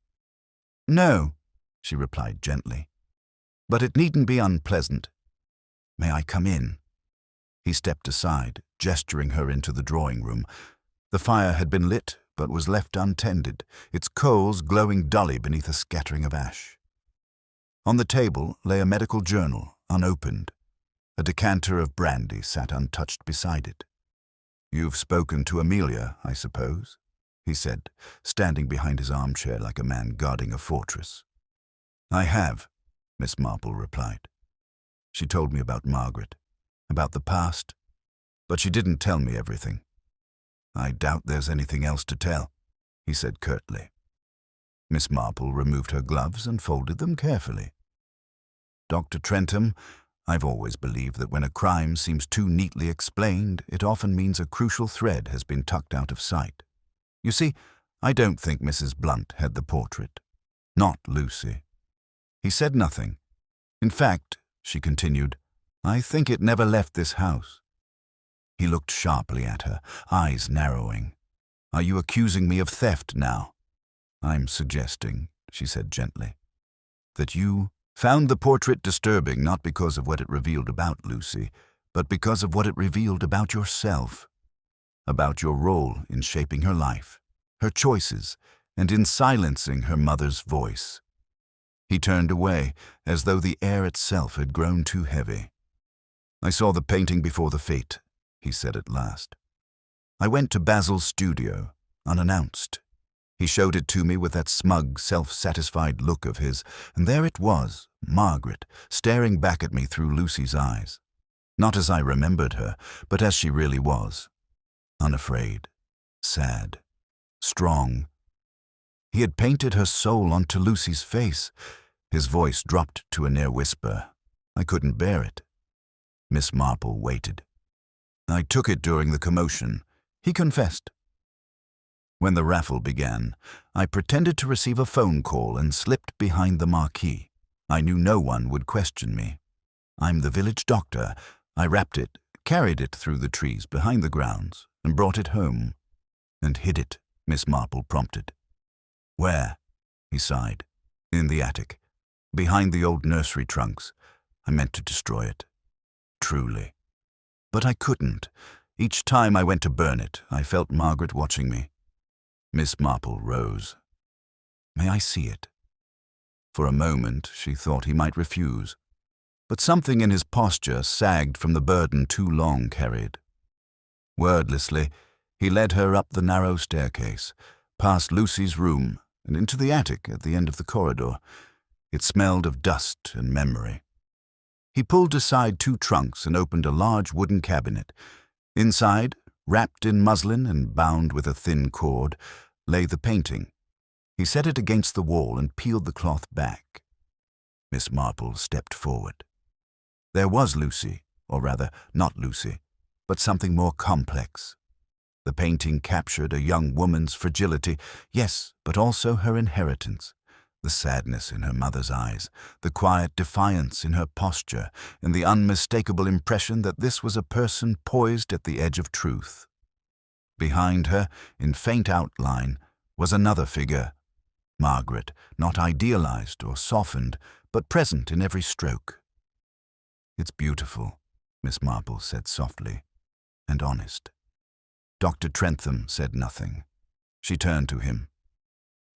"No," she replied gently, "but it needn't be unpleasant. May I come in?" He stepped aside, gesturing her into the drawing-room. The fire had been lit, but was left untended, its coals glowing dully beneath a scattering of ash. On the table lay a medical journal, unopened. A decanter of brandy sat untouched beside it. "You've spoken to Amelia, I suppose?" he said, standing behind his armchair like a man guarding a fortress. "I have," Miss Marple replied. "She told me about Margaret, about the past, but she didn't tell me everything. I doubt there's anything else to tell," he said curtly. Miss Marple removed her gloves and folded them carefully. "Dr. Trentham, I've always believed that when a crime seems too neatly explained, it often means a crucial thread has been tucked out of sight. You see, I don't think Mrs. Blunt had the portrait. Not Lucy." He said nothing. "In fact," she continued, "I think it never left this house." He looked sharply at her, eyes narrowing. "Are you accusing me of theft now?" "I'm suggesting," she said gently, "that you found the portrait disturbing not because of what it revealed about Lucy, but because of what it revealed about yourself, about your role in shaping her life, her choices, and in silencing her mother's voice. He turned away, as though the air itself had grown too heavy. "I saw the painting before the fete," he said at last. "I went to Basil's studio, unannounced. He showed it to me with that smug, self-satisfied look of his, and there it was, Margaret, staring back at me through Lucy's eyes. Not as I remembered her, but as she really was. Unafraid, sad, strong. He had painted her soul onto Lucy's face." His voice dropped to a near whisper. I couldn't bear it. Miss Marple waited. "I took it during the commotion," he confessed. "When the raffle began, I pretended to receive a phone call and slipped behind the marquee. I knew no one would question me. I'm the village doctor. I wrapped it, carried it through the trees behind the grounds, and brought it home." "And hid it," Miss Marple prompted. "Where?" he sighed. "In the attic, behind the old nursery trunks. I meant to destroy it. Truly. But I couldn't. Each time I went to burn it, I felt Margaret watching me." Miss Marple rose. "May I see it?" For a moment she thought he might refuse, but something in his posture sagged from the burden too long carried. Wordlessly, he led her up the narrow staircase, past Lucy's room, and into the attic at the end of the corridor. It smelled of dust and memory. He pulled aside 2 trunks and opened a large wooden cabinet. Inside, wrapped in muslin and bound with a thin cord, lay the painting. He set it against the wall and peeled the cloth back. Miss Marple stepped forward. There was Lucy, or rather, not Lucy, but something more complex. The painting captured a young woman's fragility, yes, but also her inheritance. The sadness in her mother's eyes, the quiet defiance in her posture, and the unmistakable impression that this was a person poised at the edge of truth. Behind her, in faint outline, was another figure, Margaret, not idealized or softened, but present in every stroke. "It's beautiful," Miss Marple said softly, "and honest." Dr. Trentham said nothing. She turned to him.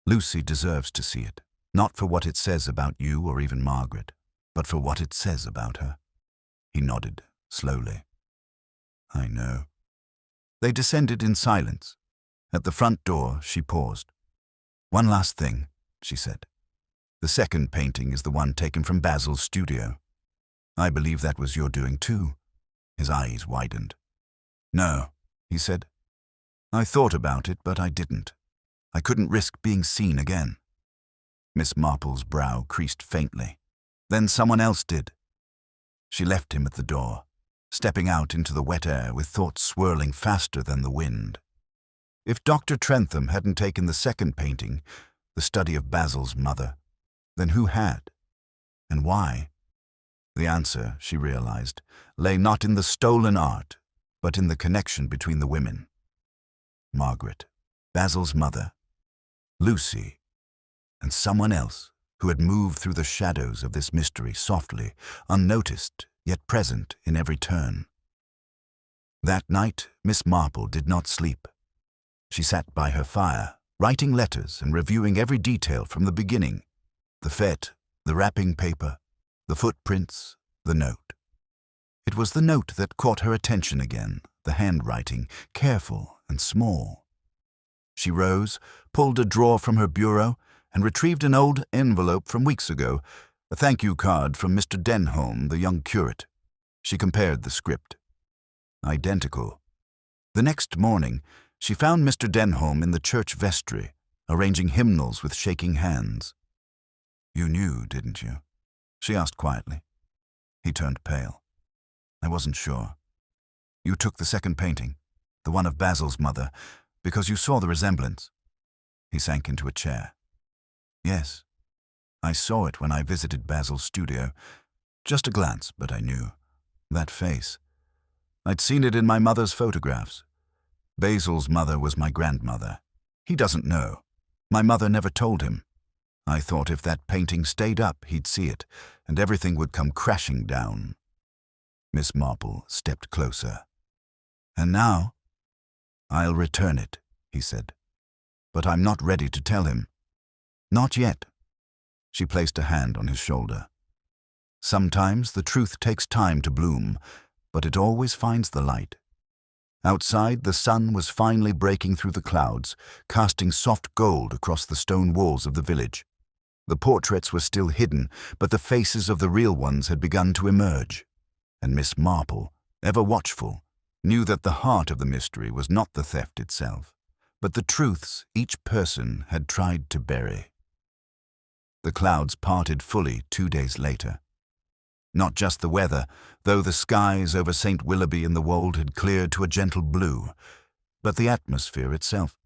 "Lucy deserves to see it. Not for what it says about you or even Margaret, but for what it says about her." He nodded, slowly. "I know." They descended in silence. At the front door, she paused. "One last thing," she said. "The second painting is the one taken from Basil's studio. I believe that was your doing too." His eyes widened. "No," he said. "I thought about it, but I didn't. I couldn't risk being seen again." Miss Marple's brow creased faintly. "Then someone else did." She left him at the door, stepping out into the wet air with thoughts swirling faster than the wind. If Dr. Trentham hadn't taken the second painting, the study of Basil's mother, then who had? And why? The answer, she realized, lay not in the stolen art, but in the connection between the women. Margaret, Basil's mother, Lucy, and someone else who had moved through the shadows of this mystery softly, unnoticed, yet present in every turn. That night, Miss Marple did not sleep. She sat by her fire, writing letters and reviewing every detail from the beginning. The fete, the wrapping paper, the footprints, the note. It was the note that caught her attention again, the handwriting, careful and small. She rose, pulled a drawer from her bureau, and retrieved an old envelope from weeks ago, a thank-you card from Mr. Denholm, the young curate. She compared the script. Identical. The next morning, she found Mr. Denholm in the church vestry, arranging hymnals with shaking hands. "You knew, didn't you?" she asked quietly. He turned pale. "I wasn't sure. You took the second painting, the one of Basil's mother, because you saw the resemblance." He sank into a chair. "Yes, I saw it when I visited Basil's studio. Just a glance, but I knew. That face. I'd seen it in my mother's photographs. Basil's mother was my grandmother. He doesn't know. My mother never told him. I thought if that painting stayed up, he'd see it, and everything would come crashing down." Miss Marple stepped closer. "And now?" "I'll return it," he said. but I'm not ready to tell him. Not yet. She placed a hand on his shoulder. Sometimes the truth takes time to bloom, but it always finds the light. Outside, the sun was finally breaking through the clouds, casting soft gold across the stone walls of the village. The portraits were still hidden, but the faces of the real ones had begun to emerge. And Miss Marple, ever watchful, knew that the heart of the mystery was not the theft itself, but the truths each person had tried to bury. The clouds parted fully 2 days later. Not just the weather, though the skies over St. Willoughby and the Wold had cleared to a gentle blue, but the atmosphere itself.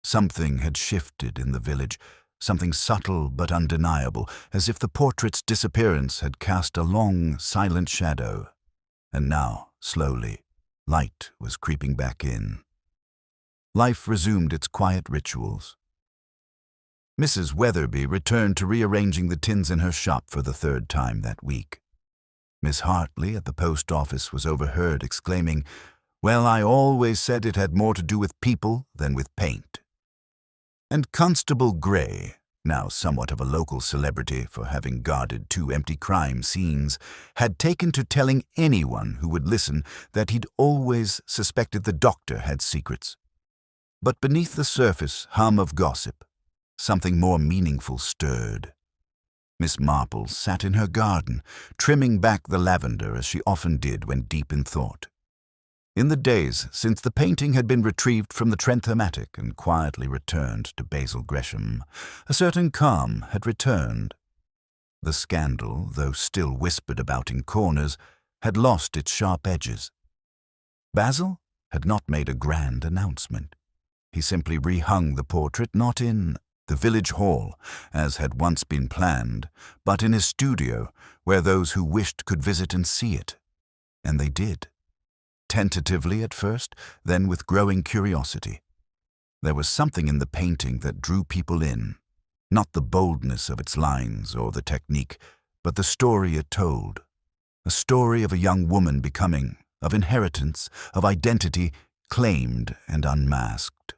Something had shifted in the village, something subtle but undeniable, as if the portrait's disappearance had cast a long, silent shadow. And now, slowly, light was creeping back in. Life resumed its quiet rituals. Mrs. Weatherby returned to rearranging the tins in her shop for the 3rd time that week. Miss Hartley at the post office was overheard exclaiming, "Well, I always said it had more to do with people than with paint." And Constable Gray, now somewhat of a local celebrity for having guarded 2 empty crime scenes, had taken to telling anyone who would listen that he'd always suspected the doctor had secrets. But beneath the surface hum of gossip, something more meaningful stirred. Miss Marple sat in her garden, trimming back the lavender as she often did when deep in thought. In the days since the painting had been retrieved from the Trentham attic and quietly returned to Basil Gresham, a certain calm had returned. The scandal, though still whispered about in corners, had lost its sharp edges. Basil had not made a grand announcement. He simply rehung the portrait not in the village hall, as had once been planned, but in his studio, where those who wished could visit and see it. And they did. Tentatively at first, then with growing curiosity. There was something in the painting that drew people in, not the boldness of its lines or the technique, but the story it told. A story of a young woman becoming, of inheritance, of identity, claimed and unmasked.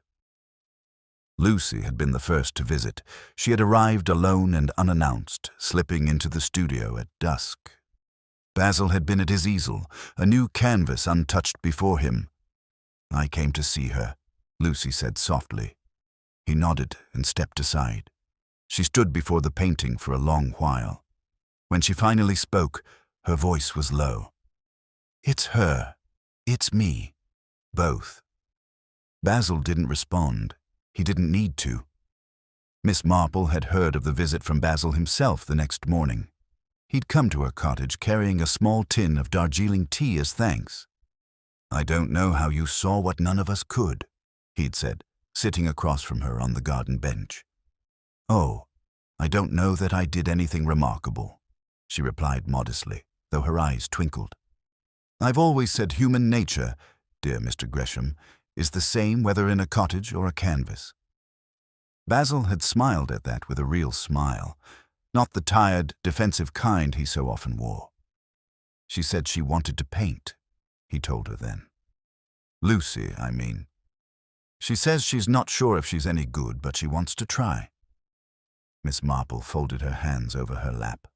Lucy had been the first to visit. She had arrived alone and unannounced, slipping into the studio at dusk. Basil had been at his easel, a new canvas untouched before him. "I came to see her," Lucy said softly. He nodded and stepped aside. She stood before the painting for a long while. When she finally spoke, her voice was low. "It's her. It's me. Both." Basil didn't respond. He didn't need to. Miss Marple had heard of the visit from Basil himself the next morning. He'd come to her cottage carrying a small tin of Darjeeling tea as thanks. "I don't know how you saw what none of us could," he'd said, sitting across from her on the garden bench. "Oh, I don't know that I did anything remarkable," she replied modestly, though her eyes twinkled. "I've always said human nature, dear Mr. Gresham, is the same whether in a cottage or a canvas." Basil had smiled at that with a real smile, not the tired, defensive kind he so often wore. "She said she wanted to paint," he told her then. "Lucy, I mean. She says she's not sure if she's any good, but she wants to try." Miss Marple folded her hands over her lap.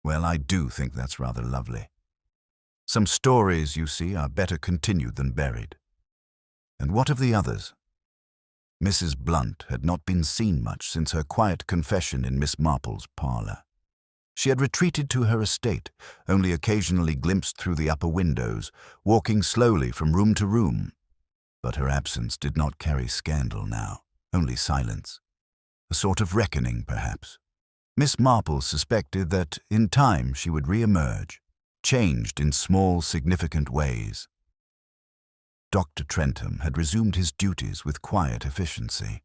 "Well, I do think that's rather lovely. Some stories, you see, are better continued than buried. And what of the others?" Mrs. Blunt had not been seen much since her quiet confession in Miss Marple's parlour. She had retreated to her estate, only occasionally glimpsed through the upper windows, walking slowly from room to room. But her absence did not carry scandal now, only silence. A sort of reckoning, perhaps. Miss Marple suspected that, in time, she would re-emerge, changed in small, significant ways. Dr. Trentham had resumed his duties with quiet efficiency.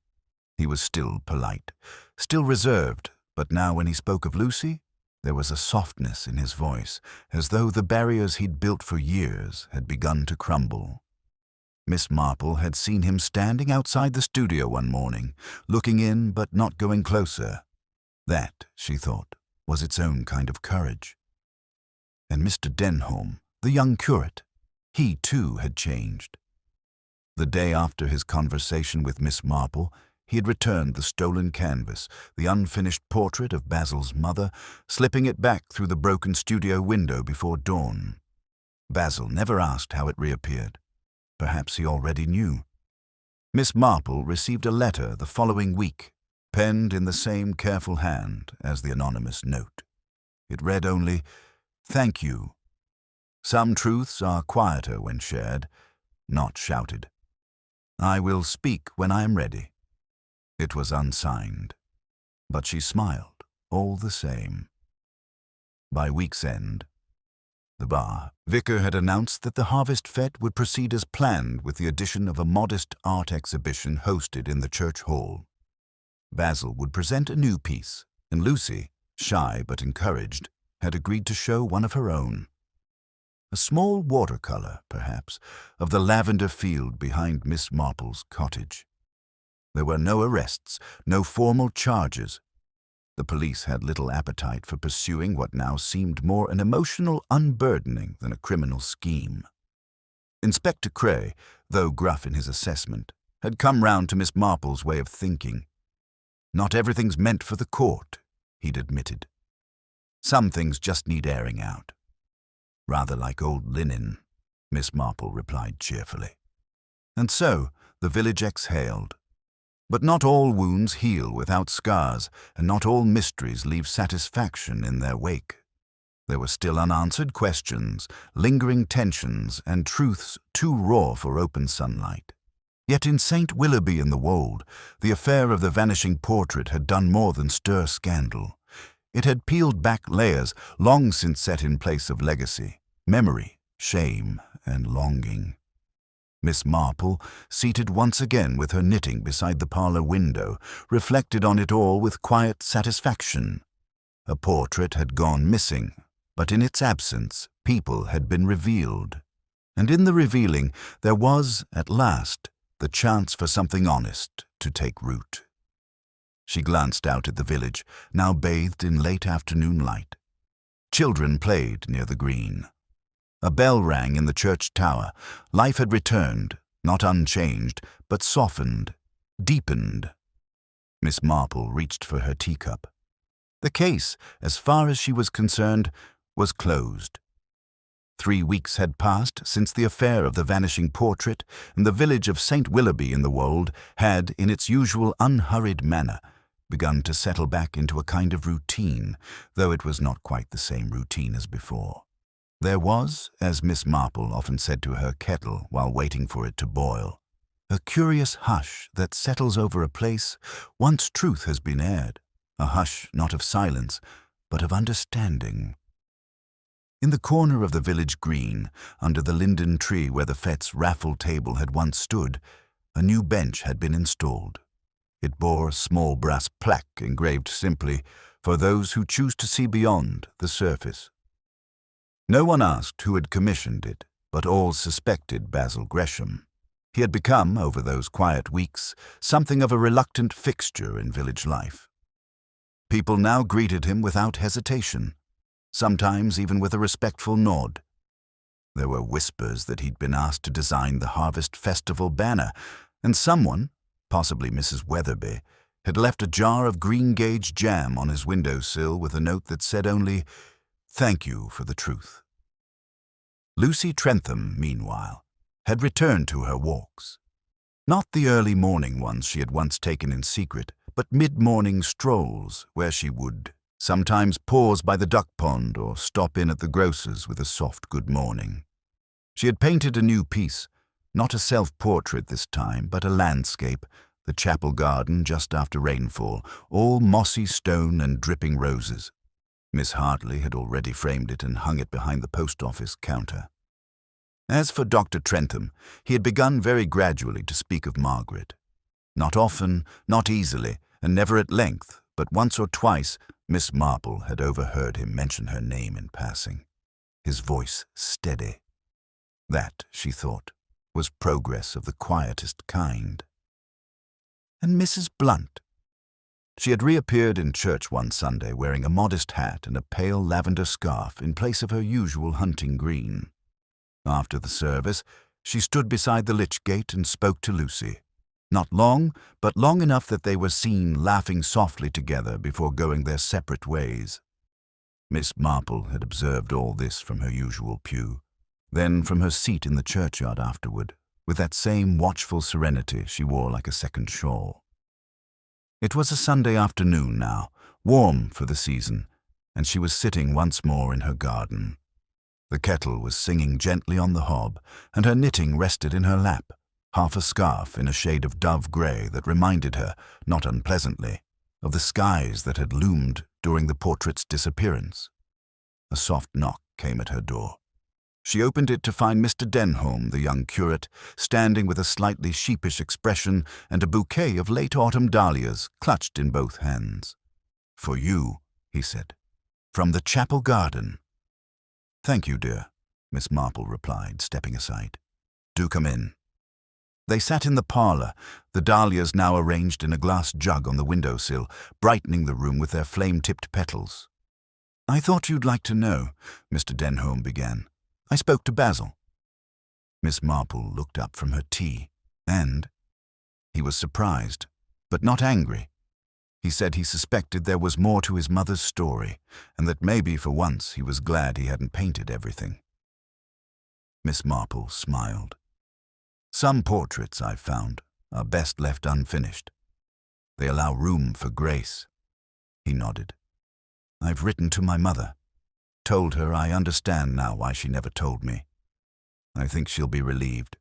He was still polite, still reserved, but now when he spoke of Lucy, there was a softness in his voice, as though the barriers he'd built for years had begun to crumble. Miss Marple had seen him standing outside the studio one morning, looking in but not going closer. That, she thought, was its own kind of courage. And Mr. Denholm, the young curate, he too had changed. The day after his conversation with Miss Marple, he had returned the stolen canvas, the unfinished portrait of Basil's mother, slipping it back through the broken studio window before dawn. Basil never asked how it reappeared. Perhaps he already knew. Miss Marple received a letter the following week, penned in the same careful hand as the anonymous note. It read only, "Thank you. Some truths are quieter when shared, not shouted. I will speak when I am ready." It was unsigned, but she smiled all the same. By week's end, the vicar had announced that the Harvest Fete would proceed as planned with the addition of a modest art exhibition hosted in the church hall. Basil would present a new piece, and Lucy, shy but encouraged, had agreed to show one of her own. A small watercolor, perhaps, of the lavender field behind Miss Marple's cottage. There were no arrests, no formal charges. The police had little appetite for pursuing what now seemed more an emotional unburdening than a criminal scheme. Inspector Cray, though gruff in his assessment, had come round to Miss Marple's way of thinking. Not everything's meant for the court, he'd admitted. Some things just need airing out. Rather like old linen, Miss Marple replied cheerfully. And so the village exhaled. But not all wounds heal without scars, and not all mysteries leave satisfaction in their wake. There were still unanswered questions, lingering tensions, and truths too raw for open sunlight. Yet in St. Willoughby in the Wold, the affair of the vanishing portrait had done more than stir scandal. It had peeled back layers long since set in place of legacy, memory, shame, and longing. Miss Marple, seated once again with her knitting beside the parlor window, reflected on it all with quiet satisfaction. A portrait had gone missing, but in its absence, people had been revealed. And in the revealing, there was, at last, the chance for something honest to take root. She glanced out at the village, now bathed in late afternoon light. Children played near the green. A bell rang in the church tower. Life had returned, not unchanged, but softened, deepened. Miss Marple reached for her teacup. The case, as far as she was concerned, was closed. 3 weeks had passed since the affair of the vanishing portrait, and the village of St. Willoughby in the Wold had, in its usual unhurried manner, begun to settle back into a kind of routine, though it was not quite the same routine as before. There was, as Miss Marple often said to her kettle while waiting for it to boil, a curious hush that settles over a place once truth has been aired, a hush not of silence, but of understanding. In the corner of the village green, under the linden tree where the fete's raffle table had once stood, a new bench had been installed. It bore a small brass plaque engraved simply, "For those who choose to see beyond the surface." No one asked who had commissioned it, but all suspected Basil Gresham. He had become, over those quiet weeks, something of a reluctant fixture in village life. People now greeted him without hesitation, sometimes even with a respectful nod. There were whispers that he'd been asked to design the Harvest Festival banner, and someone, possibly Mrs. Weatherby, had left a jar of green-gage jam on his windowsill with a note that said only, "Thank you for the truth." Lucy Trentham, meanwhile, had returned to her walks. Not the early morning ones she had once taken in secret, but mid-morning strolls where she would sometimes pause by the duck pond or stop in at the grocer's with a soft good morning. She had painted a new piece, not a self-portrait this time, but a landscape, the chapel garden just after rainfall, all mossy stone and dripping roses. Miss Hartley had already framed it and hung it behind the post office counter. As for Dr. Trentham, he had begun very gradually to speak of Margaret. Not often, not easily, and never at length, but once or twice Miss Marple had overheard him mention her name in passing, his voice steady. That, she thought, was progress of the quietest kind. And Mrs. Blunt. She had reappeared in church one Sunday wearing a modest hat and a pale lavender scarf in place of her usual hunting green. After the service, She stood beside the lich gate and spoke to Lucy. Not long, but long enough that they were seen laughing softly together before going their separate ways. Miss Marple had observed all this from her usual pew, then from her seat in the churchyard afterward, with that same watchful serenity she wore like a second shawl. It was a Sunday afternoon now, warm for the season, and she was sitting once more in her garden. The kettle was singing gently on the hob, and her knitting rested in her lap, half a scarf in a shade of dove grey that reminded her, not unpleasantly, of the skies that had loomed during the portrait's disappearance. A soft knock came at her door. She opened it to find Mr. Denholm, the young curate, standing with a slightly sheepish expression and a bouquet of late autumn dahlias clutched in both hands. "For you," he said, "from the chapel garden." "Thank you, dear," Miss Marple replied, stepping aside. "Do come in." They sat in the parlour, the dahlias now arranged in a glass jug on the window-sill, brightening the room with their flame-tipped petals. "I thought you'd like to know," Mr. Denholm began. "I spoke to Basil." Miss Marple looked up from her tea, and he was surprised, but not angry. He said he suspected there was more to his mother's story, and that maybe for once he was glad he hadn't painted everything. Miss Marple smiled. "Some portraits, I've found, are best left unfinished. They allow room for grace." He nodded. "I've written to my mother. Told her I understand now why she never told me. I think she'll be relieved."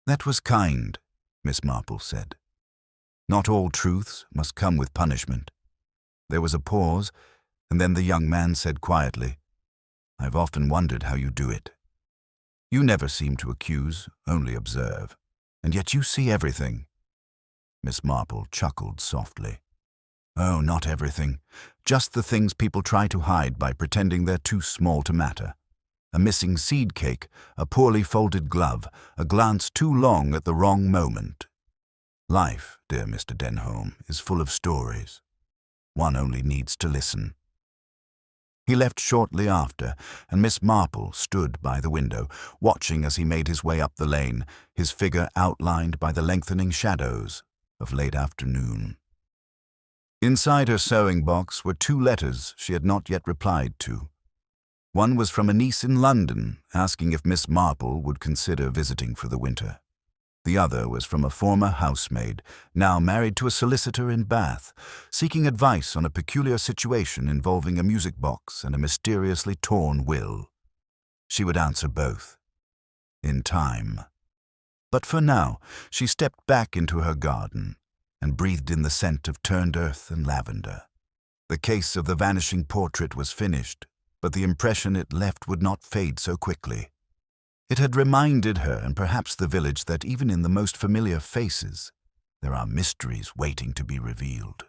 "That was kind," Miss Marple said. "Not all truths must come with punishment." There was a pause, and then the young man said quietly, "I've often wondered how you do it. You never seem to accuse, only observe, and yet you see everything." Miss Marple chuckled softly. "Oh, not everything. Just the things people try to hide by pretending they're too small to matter. A missing seed cake, a poorly folded glove, a glance too long at the wrong moment. Life, dear Mr. Denholm, is full of stories. One only needs to listen." He left shortly after, and Miss Marple stood by the window, watching as he made his way up the lane, his figure outlined by the lengthening shadows of late afternoon. Inside her sewing box were 2 letters she had not yet replied to. One was from a niece in London, asking if Miss Marple would consider visiting for the winter. The other was from a former housemaid, now married to a solicitor in Bath, seeking advice on a peculiar situation involving a music box and a mysteriously torn will. She would answer both. In time. But for now, she stepped back into her garden and breathed in the scent of turned earth and lavender. The case of the vanishing portrait was finished, but the impression it left would not fade so quickly. It had reminded her, and perhaps the village, that even in the most familiar faces, there are mysteries waiting to be revealed,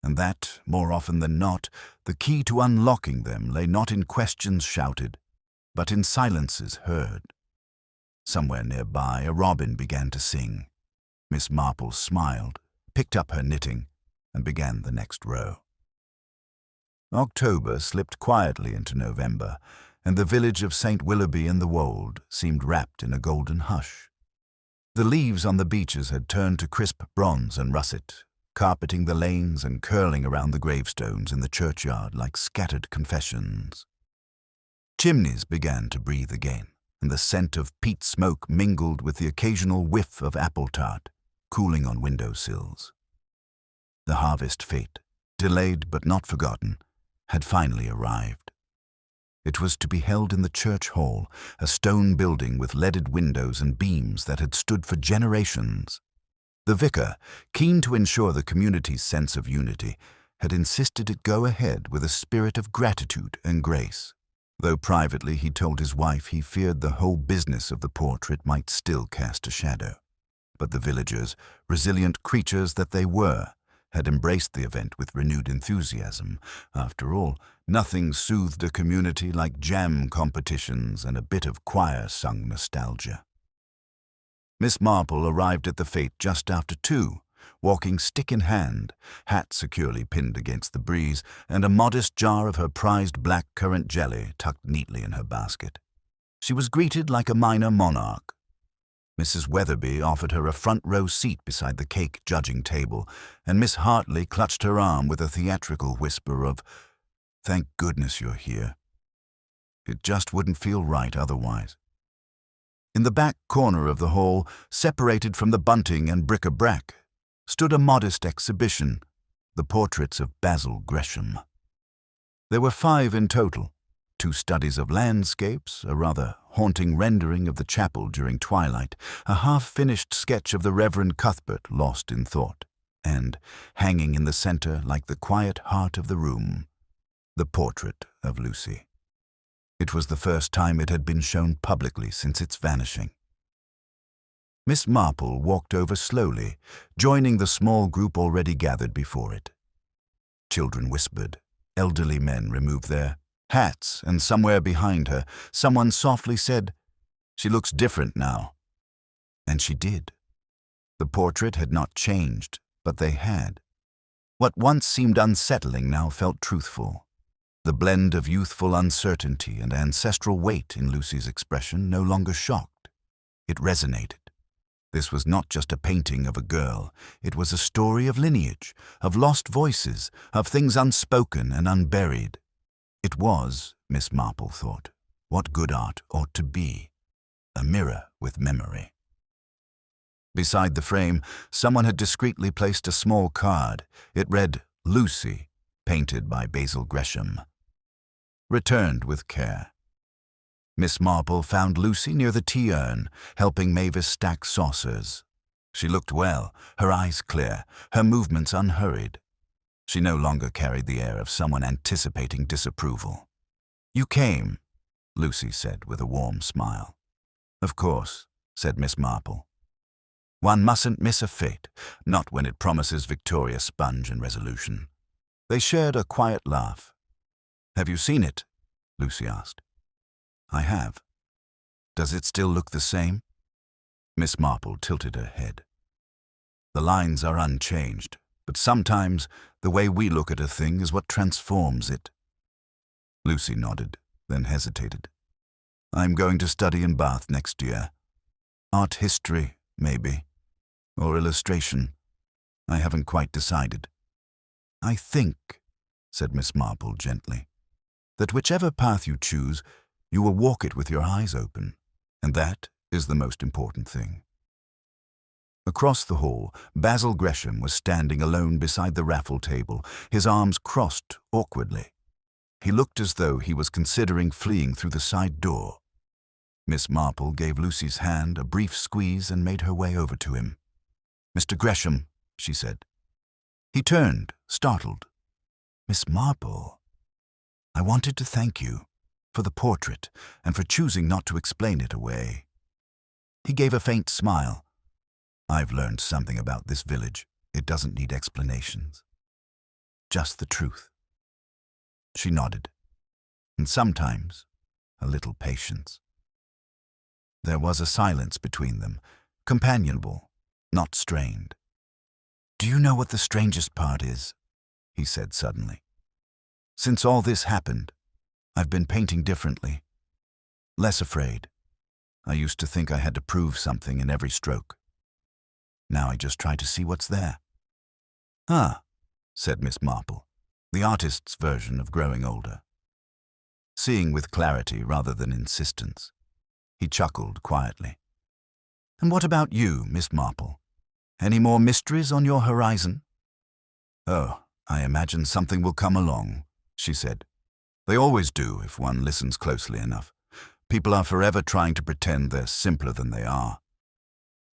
and that, more often than not, the key to unlocking them lay not in questions shouted, but in silences heard. Somewhere nearby, a robin began to sing. Miss Marple smiled, picked up her knitting, and began the next row. October slipped quietly into November, and the village of St. Willoughby in the Wold seemed wrapped in a golden hush. The leaves on the beeches had turned to crisp bronze and russet, carpeting the lanes and curling around the gravestones in the churchyard like scattered confessions. Chimneys began to breathe again, and the scent of peat smoke mingled with the occasional whiff of apple tart, cooling on window-sills. The harvest fete, delayed but not forgotten, had finally arrived. It was to be held in the church hall, a stone building with leaded windows and beams that had stood for generations. The vicar, keen to ensure the community's sense of unity, had insisted it go ahead with a spirit of gratitude and grace, though privately he told his wife he feared the whole business of the portrait might still cast a shadow. But the villagers, resilient creatures that they were, had embraced the event with renewed enthusiasm. After all, nothing soothed a community like jam competitions and a bit of choir-sung nostalgia. Miss Marple arrived at the fete just after 2, walking stick in hand, hat securely pinned against the breeze, and a modest jar of her prized black currant jelly tucked neatly in her basket. She was greeted like a minor monarch. Mrs. Weatherby offered her a front-row seat beside the cake judging table, and Miss Hartley clutched her arm with a theatrical whisper of, "Thank goodness you're here. It just wouldn't feel right otherwise." In the back corner of the hall, separated from the bunting and bric-a-brac, stood a modest exhibition, the portraits of Basil Gresham. There were 5 in total, 2 studies of landscapes, a rather haunting rendering of the chapel during twilight, a half-finished sketch of the Reverend Cuthbert lost in thought, and, hanging in the center like the quiet heart of the room, the portrait of Lucy. It was the first time it had been shown publicly since its vanishing. Miss Marple walked over slowly, joining the small group already gathered before it. Children whispered, elderly men removed their hats, and somewhere behind her, someone softly said, "She looks different now." And she did. The portrait had not changed, but they had. What once seemed unsettling now felt truthful. The blend of youthful uncertainty and ancestral weight in Lucy's expression no longer shocked. It resonated. This was not just a painting of a girl. It was a story of lineage, of lost voices, of things unspoken and unburied. It was, Miss Marple thought, what good art ought to be, a mirror with memory. Beside the frame, someone had discreetly placed a small card. It read, "Lucy, painted by Basil Gresham. Returned with care." Miss Marple found Lucy near the tea urn, helping Mavis stack saucers. She looked well, her eyes clear, her movements unhurried. She no longer carried the air of someone anticipating disapproval. "You came," Lucy said with a warm smile. "Of course," said Miss Marple. "One mustn't miss a fate, not when it promises victorious sponge and resolution." They shared a quiet laugh. "Have you seen it?" Lucy asked. "I have. Does it still look the same?" Miss Marple tilted her head. "The lines are unchanged, but sometimes the way we look at a thing is what transforms it." Lucy nodded, then hesitated. "I'm going to study in Bath next year. Art history, maybe, or illustration. I haven't quite decided." "I think," said Miss Marple gently, "that whichever path you choose, you will walk it with your eyes open, and that is the most important thing." Across the hall, Basil Gresham was standing alone beside the raffle table, his arms crossed awkwardly. He looked as though he was considering fleeing through the side door. Miss Marple gave Lucy's hand a brief squeeze and made her way over to him. "Mr. Gresham," she said. He turned, startled. "Miss Marple, I wanted to thank you for the portrait and for choosing not to explain it away." He gave a faint smile. "I've learned something about this village. It doesn't need explanations. Just the truth." She nodded. "And sometimes a little patience." There was a silence between them, companionable, not strained. "Do you know what the strangest part is?" he said suddenly. "Since all this happened, I've been painting differently. Less afraid. I used to think I had to prove something in every stroke. Now I just try to see what's there." "Ah," said Miss Marple, the artist's version of growing older. Seeing with clarity rather than insistence. He chuckled quietly. "And what about you, Miss Marple? Any more mysteries on your horizon?" "Oh, I imagine something will come along," she said. "They always do if one listens closely enough. People are forever trying to pretend they're simpler than they are."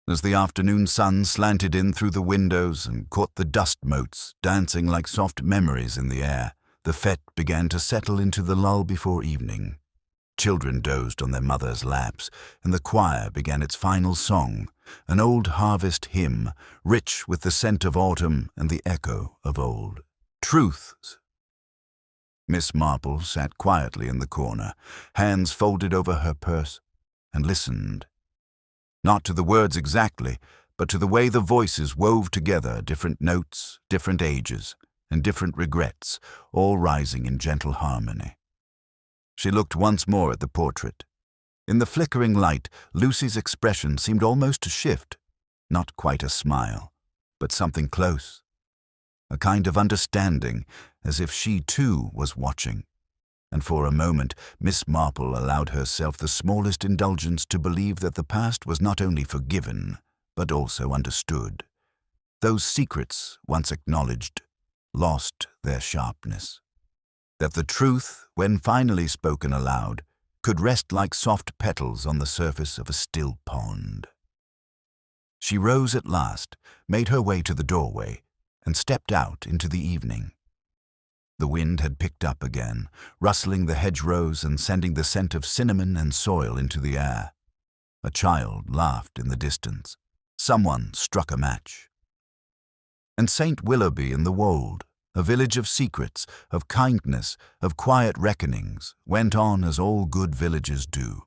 As the afternoon sun slanted in through the windows and caught the dust motes dancing like soft memories in the air, the fete began to settle into the lull before evening. Children dozed on their mothers' laps, and the choir began its final song, an old harvest hymn, rich with the scent of autumn and the echo of old truths. Miss Marple sat quietly in the corner, hands folded over her purse, and listened. Not to the words exactly, but to the way the voices wove together different notes, different ages, and different regrets, all rising in gentle harmony. She looked once more at the portrait. In the flickering light, Lucy's expression seemed almost to shift. Not quite a smile, but something close. A kind of understanding, as if she too was watching. And for a moment, Miss Marple allowed herself the smallest indulgence to believe that the past was not only forgiven, but also understood. Those secrets, once acknowledged, lost their sharpness. That the truth, when finally spoken aloud, could rest like soft petals on the surface of a still pond. She rose at last, made her way to the doorway, and stepped out into the evening. The wind had picked up again, rustling the hedgerows and sending the scent of cinnamon and soil into the air. A child laughed in the distance. Someone struck a match. And St. Willoughby in the Wold, a village of secrets, of kindness, of quiet reckonings, went on as all good villages do.